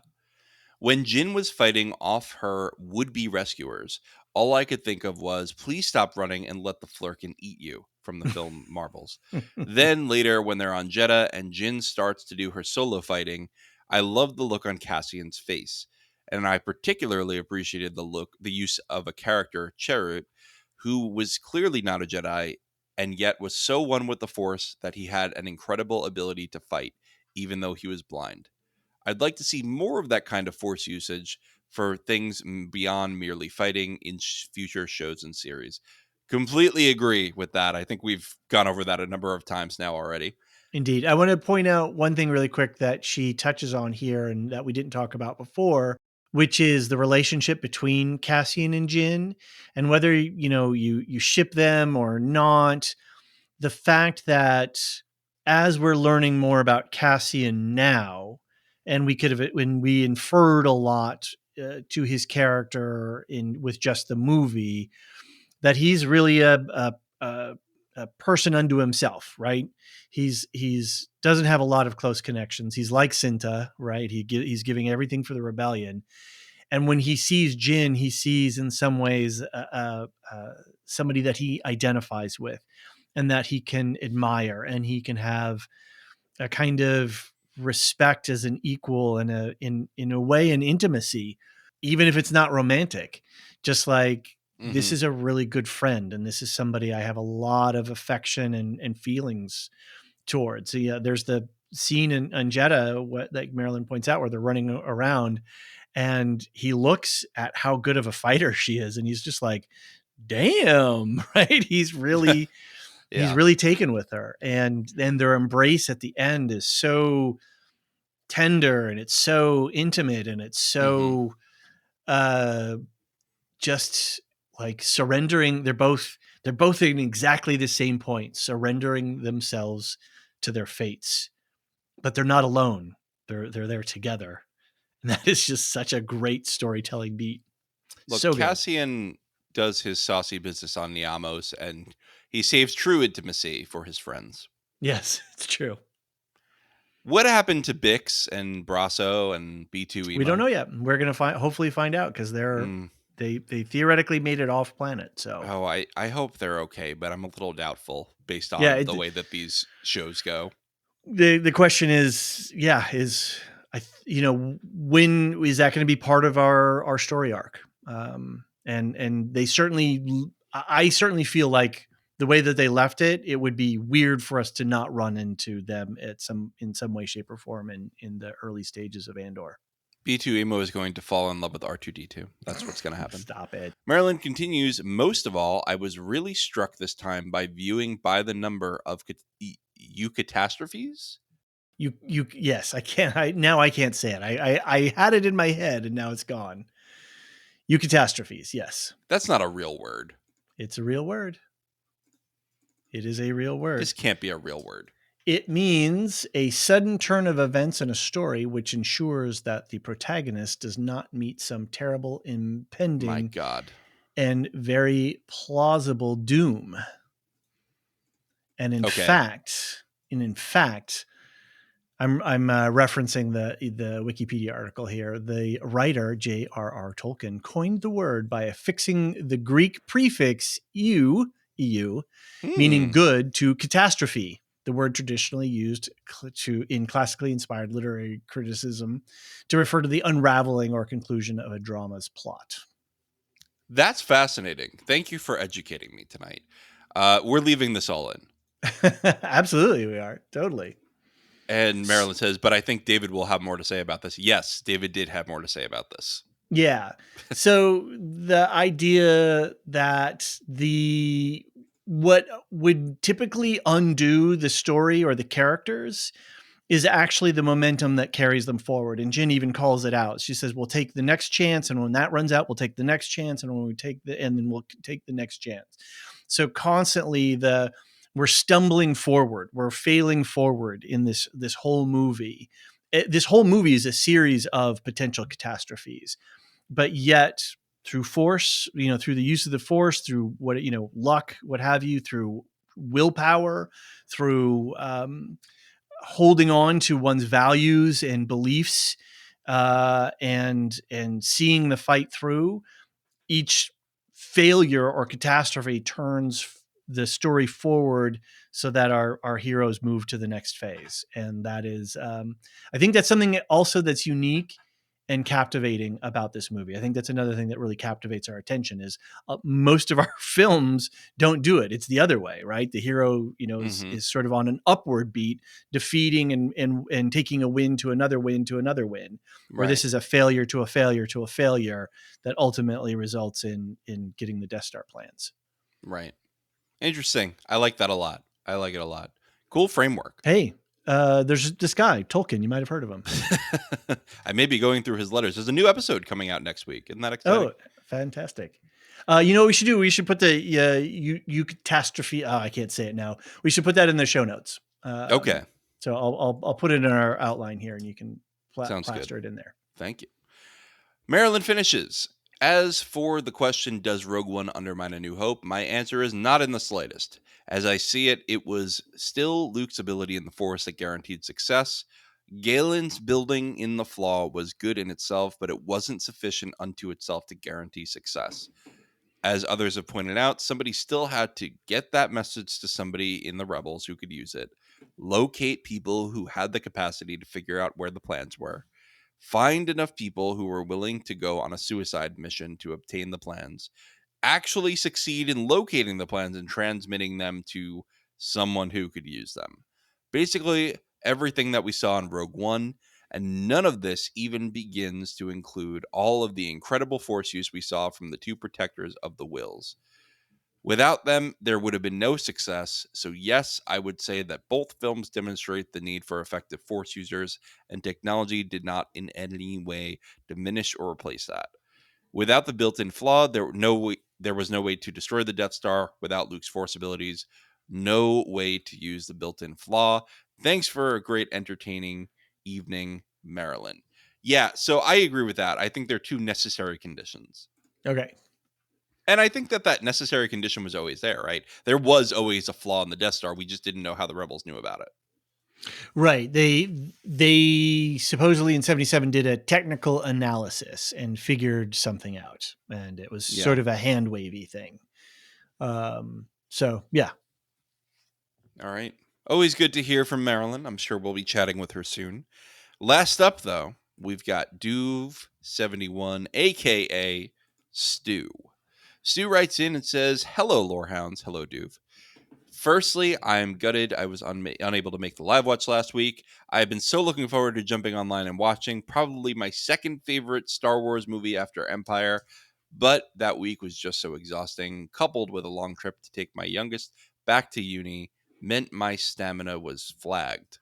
When Jin was fighting off her would-be rescuers, all I could think of was, "Please stop running and let the Flurkin eat you," from the film Marvels. Then later, when they're on Jeddah and Jin starts to do her solo fighting, I loved the look on Cassian's face. And I particularly appreciated the use of a character, Cherut, who was clearly not a Jedi, and yet was so one with the Force that he had an incredible ability to fight, even though he was blind. I'd like to see more of that kind of Force usage for things beyond merely fighting in future shows and series. Completely agree with that. I think we've gone over that a number of times now already. Indeed. I want to point out one thing really quick that she touches on here and that we didn't talk about before, which is the relationship between Cassian and Jin, and whether, you ship them or not. The fact that as we're learning more about Cassian now, and when we inferred a lot to his character with just the movie, that he's really a person unto himself, right? He's doesn't have a lot of close connections. He's like Cinta, right? He's giving everything for the rebellion, and when he sees Jin, he sees in some ways somebody that he identifies with, and that he can admire, and he can have a kind of respect as an equal, and in a way an intimacy, even if it's not romantic. Just like, this is a really good friend, and this is somebody I have a lot of affection and feelings towards. So yeah, there's the scene in Jeddah, like Marilyn points out, where they're running around and he looks at how good of a fighter she is, and he's just like, damn, right? He's really Yeah. he's really taken with her, and then their embrace at the end is so tender, and it's so intimate, and it's so just like surrendering. They're both in exactly the same point, surrendering themselves to their fates, but they're not alone. They're there together, And that is just such a great storytelling beat. Look, So good. Cassian does his saucy business on Niamos, and he saves true intimacy for his friends. Yes, it's true. What happened to Bix and Brasso and B2 Emo? We don't know yet. We're gonna hopefully find out because they theoretically made it off planet. So I hope they're okay, but I'm a little doubtful based on the way that these shows go. The question is, when is that going to be part of our story arc? And they certainly, I certainly feel like the way that they left it, it would be weird for us to not run into them in some way, shape, or form in the early stages of Andor. B2 Emo is going to fall in love with R2D2. That's what's going to happen. Stop it. Marilyn continues, most of all, I was really struck this time by viewing by the number of eucatastrophes. Yes, I can't. I can't say it. I had it in my head and now it's gone. Eucatastrophes. Yes. That's not a real word. It's a real word. It is a real word. This can't be a real word. It means a sudden turn of events in a story which ensures that the protagonist does not meet some terrible impending My God. and very plausible doom. And in fact, I'm referencing the Wikipedia article here. The writer J.R.R. Tolkien coined the word by affixing the Greek prefix eu, meaning good, to catastrophe. The word traditionally used in classically inspired literary criticism to refer to the unraveling or conclusion of a drama's plot. That's fascinating. Thank you for educating me tonight. We're leaving this all in. Absolutely, we are. Totally. And Marilyn says, but I think David will have more to say about this. Yes, David did have more to say about this. Yeah. So the idea that what would typically undo the story or the characters is actually the momentum that carries them forward. And Jen even calls it out. She says, we'll take the next chance. And when that runs out, we'll take the next chance. And then we'll take the next chance. So constantly we're stumbling forward. We're failing forward in this whole movie. This whole movie is a series of potential catastrophes, but yet through force, through the use of the force, through luck, what have you, through willpower, through holding on to one's values and beliefs, and seeing the fight through, each failure or catastrophe turns the story forward so that our heroes move to the next phase. And that is, I think that's something also that's unique and captivating about this movie. I think that's another thing that really captivates our attention is most of our films don't do it. It's the other way, right? The hero, is sort of on an upward beat, defeating and taking a win to another win to another win, where this is a failure to a failure to a failure that ultimately results in getting the Death Star plans. Right. Interesting. I like that a lot. I like it a lot. Cool framework. Hey, there's this guy, Tolkien. You might have heard of him. I may be going through his letters. There's a new episode coming out next week. Isn't that exciting? Oh, fantastic. You know what we should do? We should put the eucatastrophe. I can't say it now. We should put that in the show notes. Okay. So I'll put it in our outline here, and you can plaster it in there. Thank you. Marilyn finishes. As for the question, does Rogue One undermine A New Hope? My answer is not in the slightest. As I see it, it was still Luke's ability in the Force that guaranteed success. Galen's building in the flaw was good in itself, but it wasn't sufficient unto itself to guarantee success. As others have pointed out, somebody still had to get that message to somebody in the Rebels who could use it, locate people who had the capacity to figure out where the plans were, find enough people who were willing to go on a suicide mission to obtain the plans, actually succeed in locating the plans and transmitting them to someone who could use them. Basically, everything that we saw in Rogue One, and none of this even begins to include all of the incredible Force use we saw from the two protectors of the Wills. Without them, there would have been no success. So yes, I would say that both films demonstrate the need for effective Force users, and technology did not in any way diminish or replace that. Without the built-in flaw, there was no way to destroy the Death Star without Luke's Force abilities. No way to use the built-in flaw. Thanks for a great, entertaining evening, Marilyn. Yeah, so I agree with that. I think they're two necessary conditions. Okay. And I think that necessary condition was always there, right? There was always a flaw in the Death Star. We just didn't know how the rebels knew about it. Right. They supposedly in 77 did a technical analysis and figured something out. And it was Yeah. sort of a hand wavy thing. So yeah. All right. Always good to hear from Marilyn. I'm sure we'll be chatting with her soon. Last up, though, we've got Duve71, aka Stu. Stu writes in and says, "Hello, Lorehounds. Hello, Duve. Firstly, I'm gutted I was unable to make the live watch last week. I have been so looking forward to jumping online and watching probably my second favorite Star Wars movie after Empire, but that week was just so exhausting, coupled with a long trip to take my youngest back to uni, meant my stamina was flagged.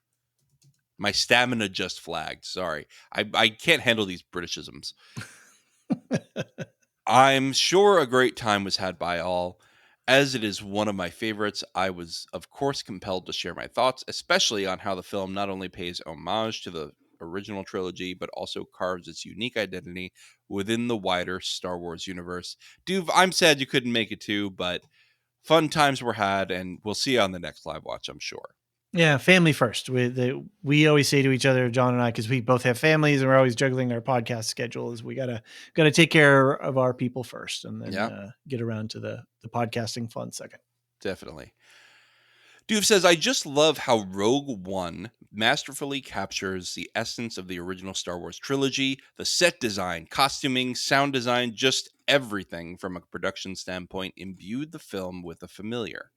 My stamina just flagged. Sorry. I can't handle these Britishisms. I'm sure a great time was had by all. As it is one of my favorites, I was, of course, compelled to share my thoughts, especially on how the film not only pays homage to the original trilogy, but also carves its unique identity within the wider Star Wars universe. Dude, I'm sad you couldn't make it too, but fun times were had, and we'll see you on the next live watch, I'm sure. Yeah, family first. We always say to each other, John and I, because we both have families and we're always juggling our podcast schedules. We gotta take care of our people first, and then get around to the podcasting fun second. Definitely. Duve says, I just love how Rogue One masterfully captures the essence of the original Star Wars trilogy, the set design, costuming, sound design, just everything from a production standpoint imbued the film with the familiar.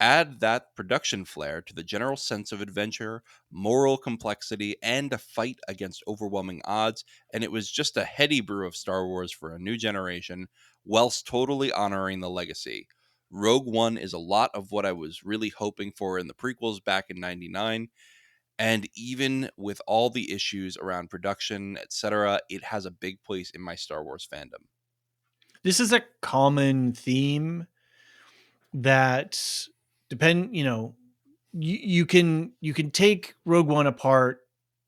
Add that production flair to the general sense of adventure, moral complexity, and a fight against overwhelming odds, and it was just a heady brew of Star Wars for a new generation, whilst totally honoring the legacy. Rogue One is a lot of what I was really hoping for in the prequels back in 99, and even with all the issues around production, etc., it has a big place in my Star Wars fandom. This is a common theme that you can take Rogue One apart,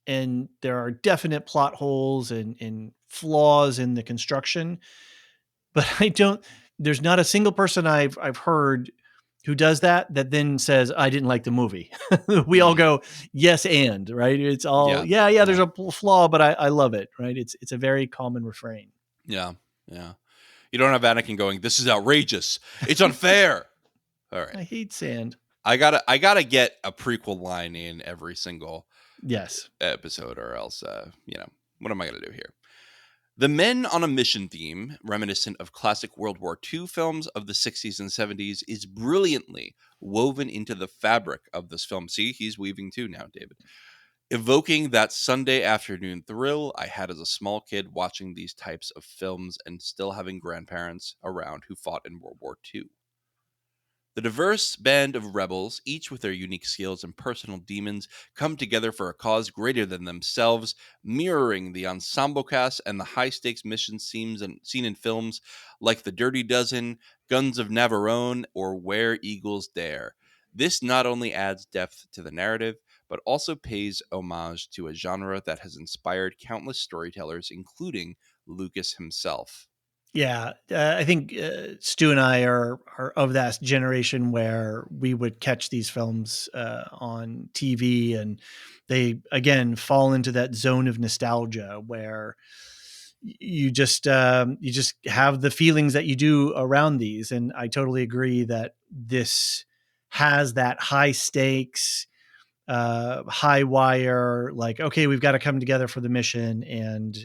and there are definite plot holes and flaws in the construction, but there's not a single person I've heard who does that then says I didn't like the movie. We all go yes, and right, it's all yeah there's a flaw, but I love it, right? It's a very common refrain. Yeah You don't have Anakin going, this is outrageous, it's unfair. All right, I hate sand. I gotta get a prequel line in every single episode, or else what am I gonna do here? The men on a mission theme, reminiscent of classic World War II films of the 60s and 70s, is brilliantly woven into the fabric of this film. See, he's weaving too now, David. Evoking that Sunday afternoon thrill I had as a small kid watching these types of films and still having grandparents around who fought in World War II. The diverse band of rebels, each with their unique skills and personal demons, come together for a cause greater than themselves, mirroring the ensemble cast and the high-stakes mission scenes seen in films like The Dirty Dozen, Guns of Navarone, or Where Eagles Dare. This not only adds depth to the narrative, but also pays homage to a genre that has inspired countless storytellers, including Lucas himself. Yeah, I think Stu and I are of that generation where we would catch these films on TV, and they again fall into that zone of nostalgia where you just have the feelings that you do around these. And I totally agree that this has that high stakes, high wire, like, okay, we've got to come together for the mission, and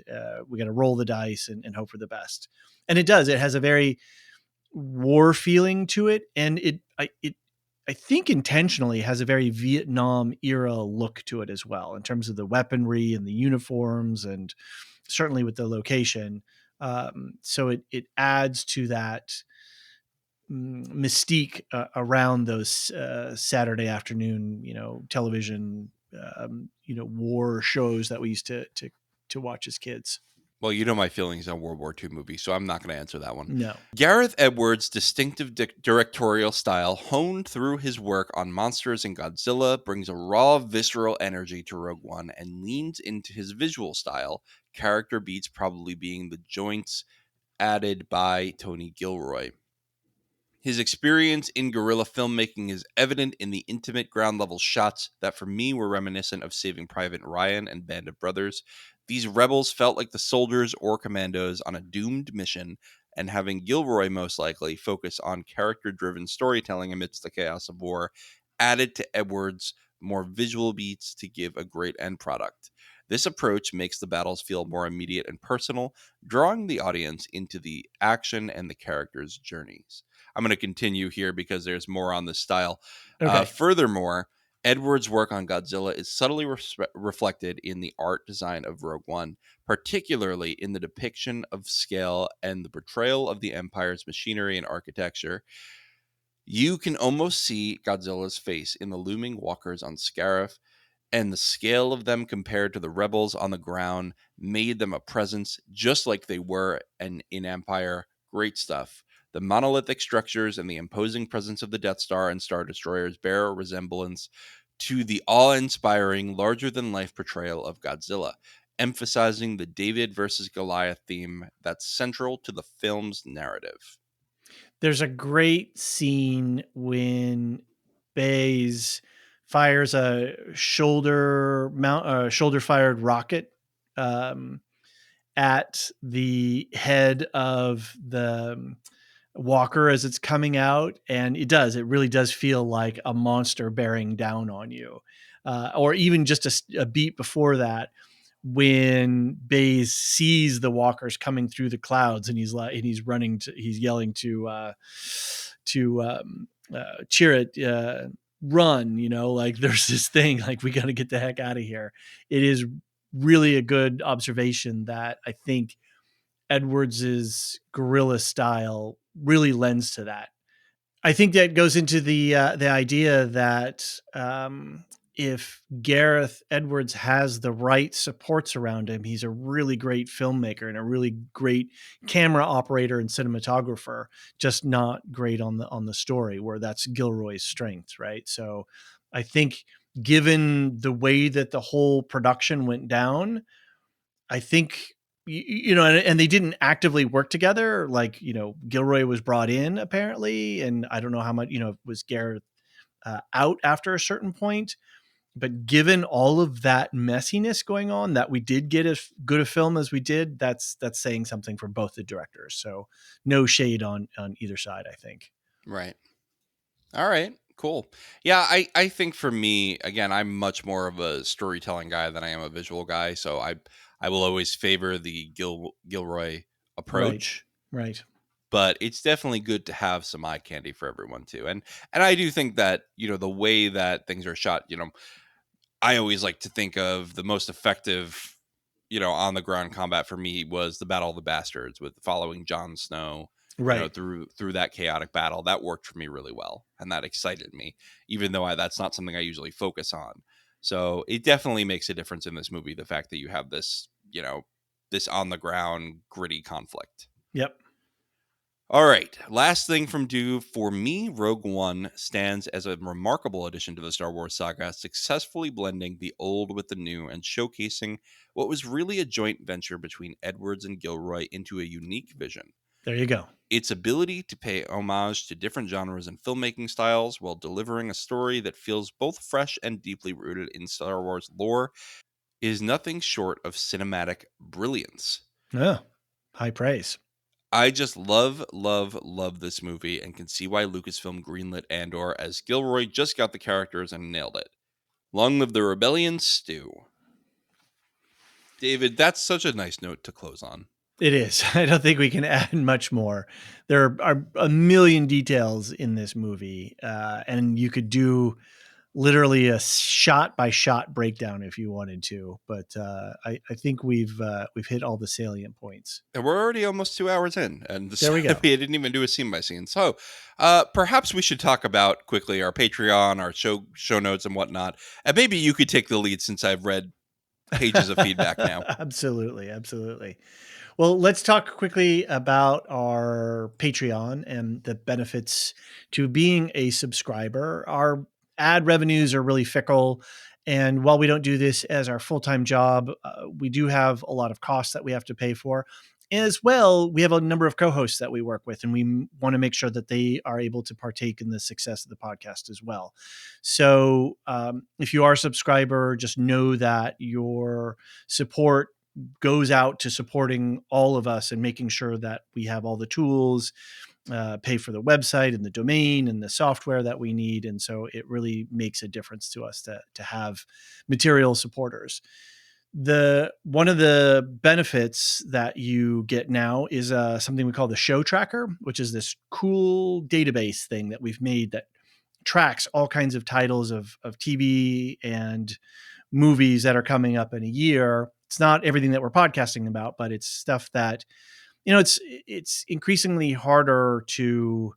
we got to roll the dice and hope for the best. And it does. It has a very war feeling to it, and I think intentionally has a very Vietnam era look to it as well, in terms of the weaponry and the uniforms, and certainly with the location. So it adds to that mystique around those Saturday afternoon, television, war shows that we used to watch as kids. Well, you know my feelings on World War II movies, so I'm not going to answer that one. No. Gareth Edwards' distinctive directorial style, honed through his work on Monsters and Godzilla, brings a raw, visceral energy to Rogue One and leans into his visual style, character beats probably being the joints added by Tony Gilroy. His experience in guerrilla filmmaking is evident in the intimate ground level shots that for me were reminiscent of Saving Private Ryan and Band of Brothers. These rebels felt like the soldiers or commandos on a doomed mission, and having Gilroy most likely focus on character driven storytelling amidst the chaos of war added to Edwards' more visual beats to give a great end product. This approach makes the battles feel more immediate and personal, drawing the audience into the action and the characters' journeys. I'm going to continue here because there's more on this style. Okay. Furthermore, Edwards' work on Godzilla is subtly reflected in the art design of Rogue One, particularly in the depiction of scale and the portrayal of the Empire's machinery and architecture. You can almost see Godzilla's face in the looming walkers on Scarif, and the scale of them compared to the rebels on the ground made them a presence just like they were in Empire. Great stuff. The monolithic structures and the imposing presence of the Death Star and Star Destroyers bear a resemblance to the awe-inspiring, larger-than-life portrayal of Godzilla, emphasizing the David versus Goliath theme that's central to the film's narrative. There's a great scene when Baze fires a shoulder fired rocket at the head of the walker as it's coming out, and it really does feel like a monster bearing down on you, or even just a beat before that, when Baze sees the walkers coming through the clouds, and he's yelling to Chirrut, run, like there's this thing, like we got to get the heck out of here. It is really a good observation that I think Edwards's guerrilla style really lends to that. I think that goes into the idea that if Gareth Edwards has the right supports around him, he's a really great filmmaker and a really great camera operator and cinematographer, just not great on the story, where that's Gilroy's strength, right? So I think given the way that the whole production went down, I think and they didn't actively work together. Like, Gilroy was brought in apparently, and I don't know how much, was Gareth out after a certain point. But given all of that messiness going on, that we did get as good a film as we did, that's saying something for both the directors. So no shade on either side, I think. Right. All right. Cool. Yeah, I think for me, again, I'm much more of a storytelling guy than I am a visual guy. So I will always favor the Gilroy approach. Right. But it's definitely good to have some eye candy for everyone too. And I do think that, the way that things are shot, I always like to think of the most effective, on the ground combat for me was the Battle of the Bastards, with following Jon Snow, Right. through that chaotic battle. That worked for me really well, and that excited me, even though that's not something I usually focus on. So it definitely makes a difference in this movie, the fact that you have this, this on the ground gritty conflict. Yep. All right. Last thing from Due. For me, Rogue One stands as a remarkable addition to the Star Wars saga, successfully blending the old with the new and showcasing what was really a joint venture between Edwards and Gilroy into a unique vision. There you go. Its ability to pay homage to different genres and filmmaking styles while delivering a story that feels both fresh and deeply rooted in Star Wars lore is nothing short of cinematic brilliance. Oh, high praise. I just love this movie, and can see why Lucasfilm greenlit Andor, as Gilroy just got the characters and nailed it. Long live the rebellion, Stu. David, that's such a nice note to close on. It is. I don't think we can add much more. There are a million details in this movie, and you could do literally a shot-by-shot breakdown if you wanted to. But I think we've hit all the salient points. And we're already almost 2 hours in, and there we go. I didn't even do a scene by scene. So perhaps we should talk about quickly our Patreon, our show notes, and whatnot. And maybe you could take the lead, since I've read pages of feedback now. Absolutely. Absolutely. Well, let's talk quickly about our Patreon and the benefits to being a subscriber. Our ad revenues are really fickle. And while we don't do this as our full-time job, we do have a lot of costs that we have to pay for. As well, we have a number of co-hosts that we work with, and we want to make sure that they are able to partake in the success of the podcast as well. So if you are a subscriber, just know that your support goes out to supporting all of us and making sure that we have all the tools, pay for the website and the domain and the software that we need. And so it really makes a difference to us to have material supporters. One of the benefits that you get now is something we call the show tracker, which is this cool database thing that we've made that tracks all kinds of titles of TV and movies that are coming up in a year. It's not everything that we're podcasting about, but it's stuff that, it's increasingly harder to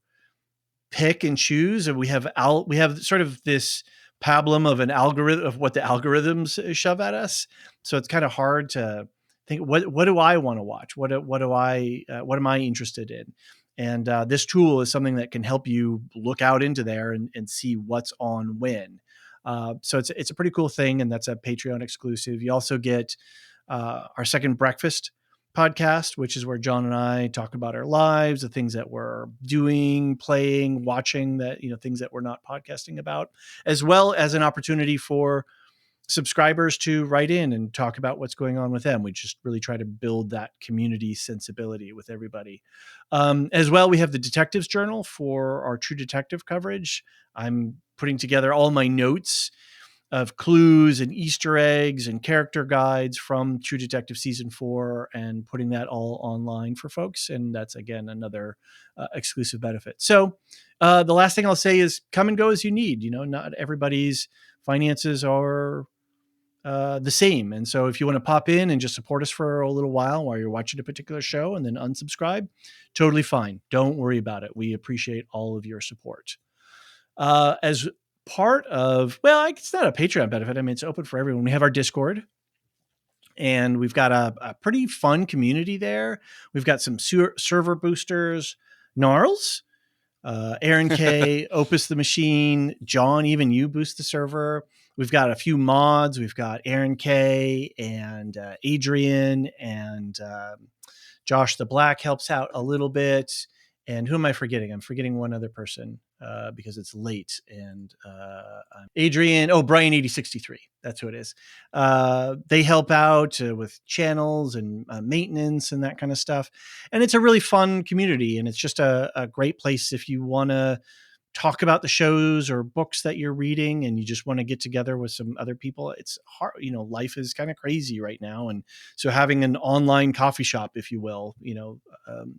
pick and choose. And we have sort of this pablum of an algorithm of what the algorithms shove at us. So it's kind of hard to think, what do I want to watch? What am I interested in? And this tool is something that can help you look out into there and see what's on when. So it's a pretty cool thing, and that's a Patreon exclusive. You also get our second breakfast podcast, which is where John and I talk about our lives, the things that we're doing, playing, watching, that, things that we're not podcasting about, as well as an opportunity for subscribers to write in and talk about what's going on with them. We just really try to build that community sensibility with everybody. As well, we have the Detectives Journal for our True Detective coverage. I'm putting together all my notes of clues and Easter eggs and character guides from True Detective Season 4 and putting that all online for folks. And that's, again, another exclusive benefit. So the last thing I'll say is come and go as you need. Not everybody's finances are the same. And so if you want to pop in and just support us for a little while you're watching a particular show and then unsubscribe, totally fine. Don't worry about it. We appreciate all of your support. As part of, it's not a Patreon benefit. I mean, it's open for everyone. We have our Discord, and we've got a pretty fun community there. We've got some server boosters, Gnarls, Aaron K, Opus the Machine, John, even you boost the server. We've got a few mods. We've got Aaron K and Adrian, and Josh the Black helps out a little bit. And who am I forgetting? I'm forgetting one other person because it's late. And Adrian, Brian 8063. That's who it is. They help out with channels and maintenance and that kind of stuff. And it's a really fun community. And it's just a great place if you want to talk about the shows or books that you're reading and you just want to get together with some other people. It's hard, life is kind of crazy right now. And so having an online coffee shop, if you will,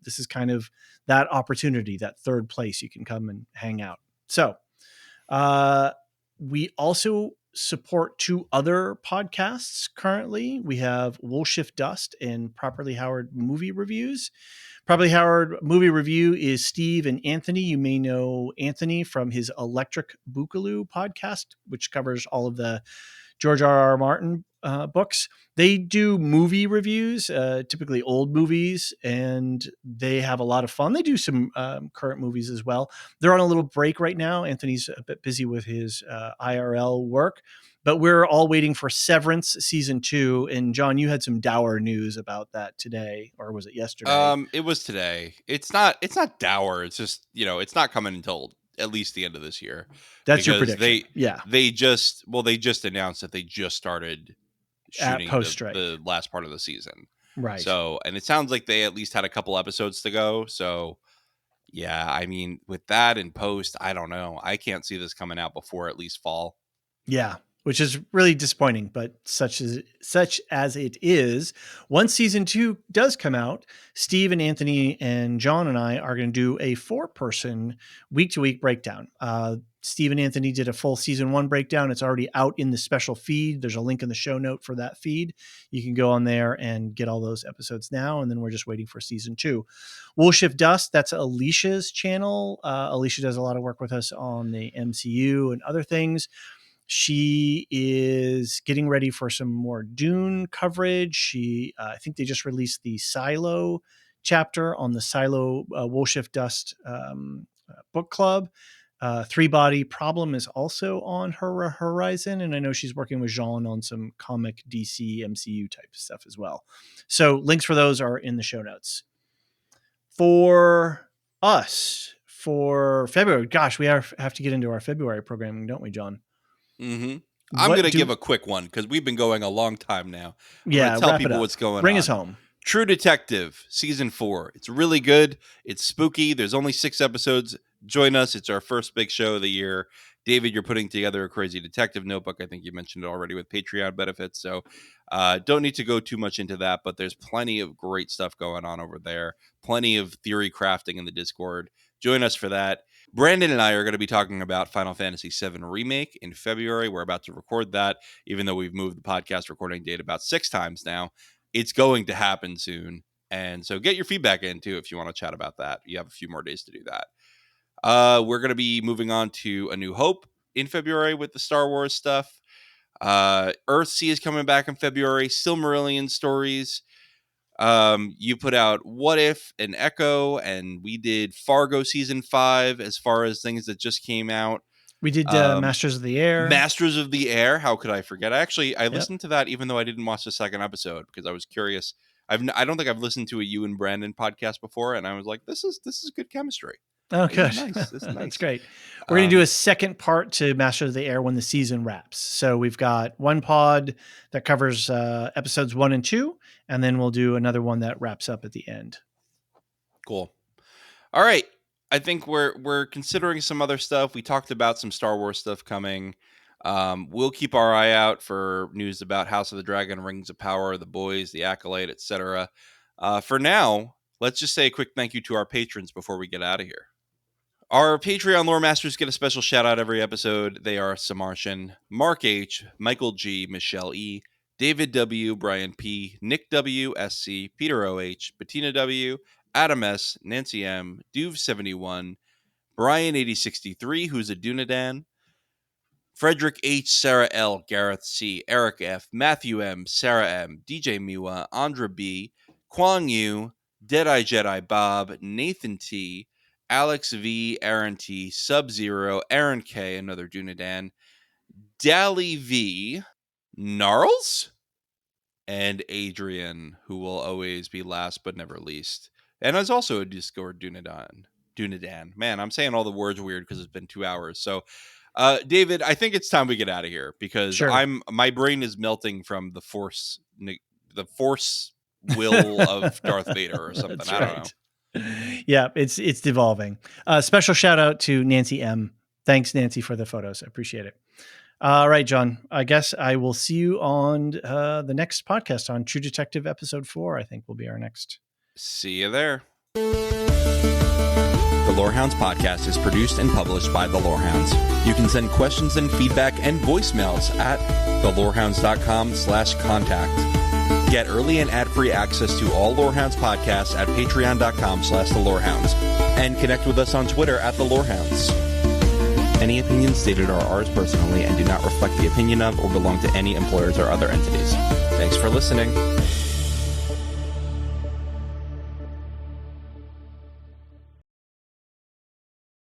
this is kind of that opportunity, that third place you can come and hang out. So we also support two other podcasts currently. We have We'll Shift Dust and Properly Howard Movie Reviews. Properly Howard Movie Review is Steve and Anthony. You may know Anthony from his Electric Boogaloo podcast, which covers all of the George R.R. Martin books. They do movie reviews, typically old movies, and they have a lot of fun. They do some current movies as well. They're on a little break right now. Anthony's a bit busy with his IRL work, but we're all waiting for Severance season 2. And John, you had some dour news about that today, or was it yesterday? It was today. It's not dour. It's just, it's not coming until at least the end of this year. That's your prediction. They just announced that they just started shooting the last part of the season. Right. So, and it sounds like they at least had a couple episodes to go. So yeah, I mean, with that in post, I don't know. I can't see this coming out before at least fall. Yeah. Which is really disappointing, but such as it is, once season 2 does come out, Steve and Anthony and John and I are going to do a 4-person week-to-week breakdown. Steve and Anthony did a full season 1 breakdown. It's already out in the special feed. There's a link in the show note for that feed. You can go on there and get all those episodes now, and then we're just waiting for season 2. We'll Shift Dust, that's Elysia's channel. Elysia does a lot of work with us on the MCU and other things. She is getting ready for some more Dune coverage. I think they just released the Silo chapter on the Silo Woolshift Dust book club. Three Body Problem is also on her horizon, and I know she's working with Jean on some comic DC MCU type stuff as well. So links for those are in the show notes. For us, for February, gosh, we have to get into our February programming, don't we, John? Mm-hmm. I'm going to give a quick one because we've been going a long time now. I'm going to tell people what's going on. Bring us home. True Detective, Season 4. It's really good. It's spooky. There's only 6 episodes. Join us. It's our first big show of the year. David, you're putting together a crazy detective notebook. I think you mentioned it already with Patreon benefits. So don't need to go too much into that, but there's plenty of great stuff going on over there. Plenty of theory crafting in the Discord. Join us for that. Brandon and I are going to be talking about Final Fantasy VII Remake in February. We're about to record that, even though we've moved the podcast recording date about 6 times now. It's going to happen soon. And so get your feedback in, too, if you want to chat about that. You have a few more days to do that. We're going to be moving on to A New Hope in February with the Star Wars stuff. Earthsea is coming back in February. Silmarillion stories. You put out What If and Echo, and we did Fargo Season 5 as far as things that just came out. We did Masters of the Air. Masters of the Air. How could I forget? I listened to that even though I didn't watch the second episode because I was curious. I don't think I've listened to a You and Brandon podcast before, and I was like, this is good chemistry. Oh, good. Nice. That's great. We're going to do a second part to Masters of the Air when the season wraps. So we've got one pod that covers episodes 1 and 2, and then we'll do another one that wraps up at the end. Cool. All right. I think we're considering some other stuff. We talked about some Star Wars stuff coming. We'll keep our eye out for news about House of the Dragon, Rings of Power, The Boys, The Acolyte, etc. For now, let's just say a quick thank you to our patrons before we get out of here. Our Patreon lore masters get a special shout out every episode. They are Samartian, Mark H, Michael G, Michelle E, David W, Brian P, Nick W, SC, Peter OH, Bettina W, Adam S, Nancy M, Duve71, Brian 8063, who's a Dunadan, Frederick H, Sarah L, Gareth C, Eric F, Matthew M, Sarah M, DJ Miwa, Andra B, Kwang Yu, Deadeye Jedi Bob, Nathan T, Alex V, Aaron T, Sub-Zero, Aaron K, another Dunadan, Dally V, Gnarls, and Adrian, who will always be last but never least. And is also a Discord Dunadan. Man, I'm saying all the words weird because it's been 2 hours. So, David, I think it's time we get out of here because my brain is melting from the force will of Darth Vader or something. I don't know. Yeah, it's devolving. Special shout out to Nancy M. Thanks, Nancy, for the photos. I appreciate it. All right, John, I guess I will see you on the next podcast on True Detective episode 4, I think will be our next. See you there. The Lorehounds podcast is produced and published by The Lorehounds. You can send questions and feedback and voicemails at thelorehounds.com/contact. Get early and ad-free access to all Lorehounds podcasts at patreon.com/thelorehounds and connect with us on Twitter at The Lorehounds. Any opinions stated are ours personally and do not reflect the opinion of or belong to any employers or other entities. Thanks for listening.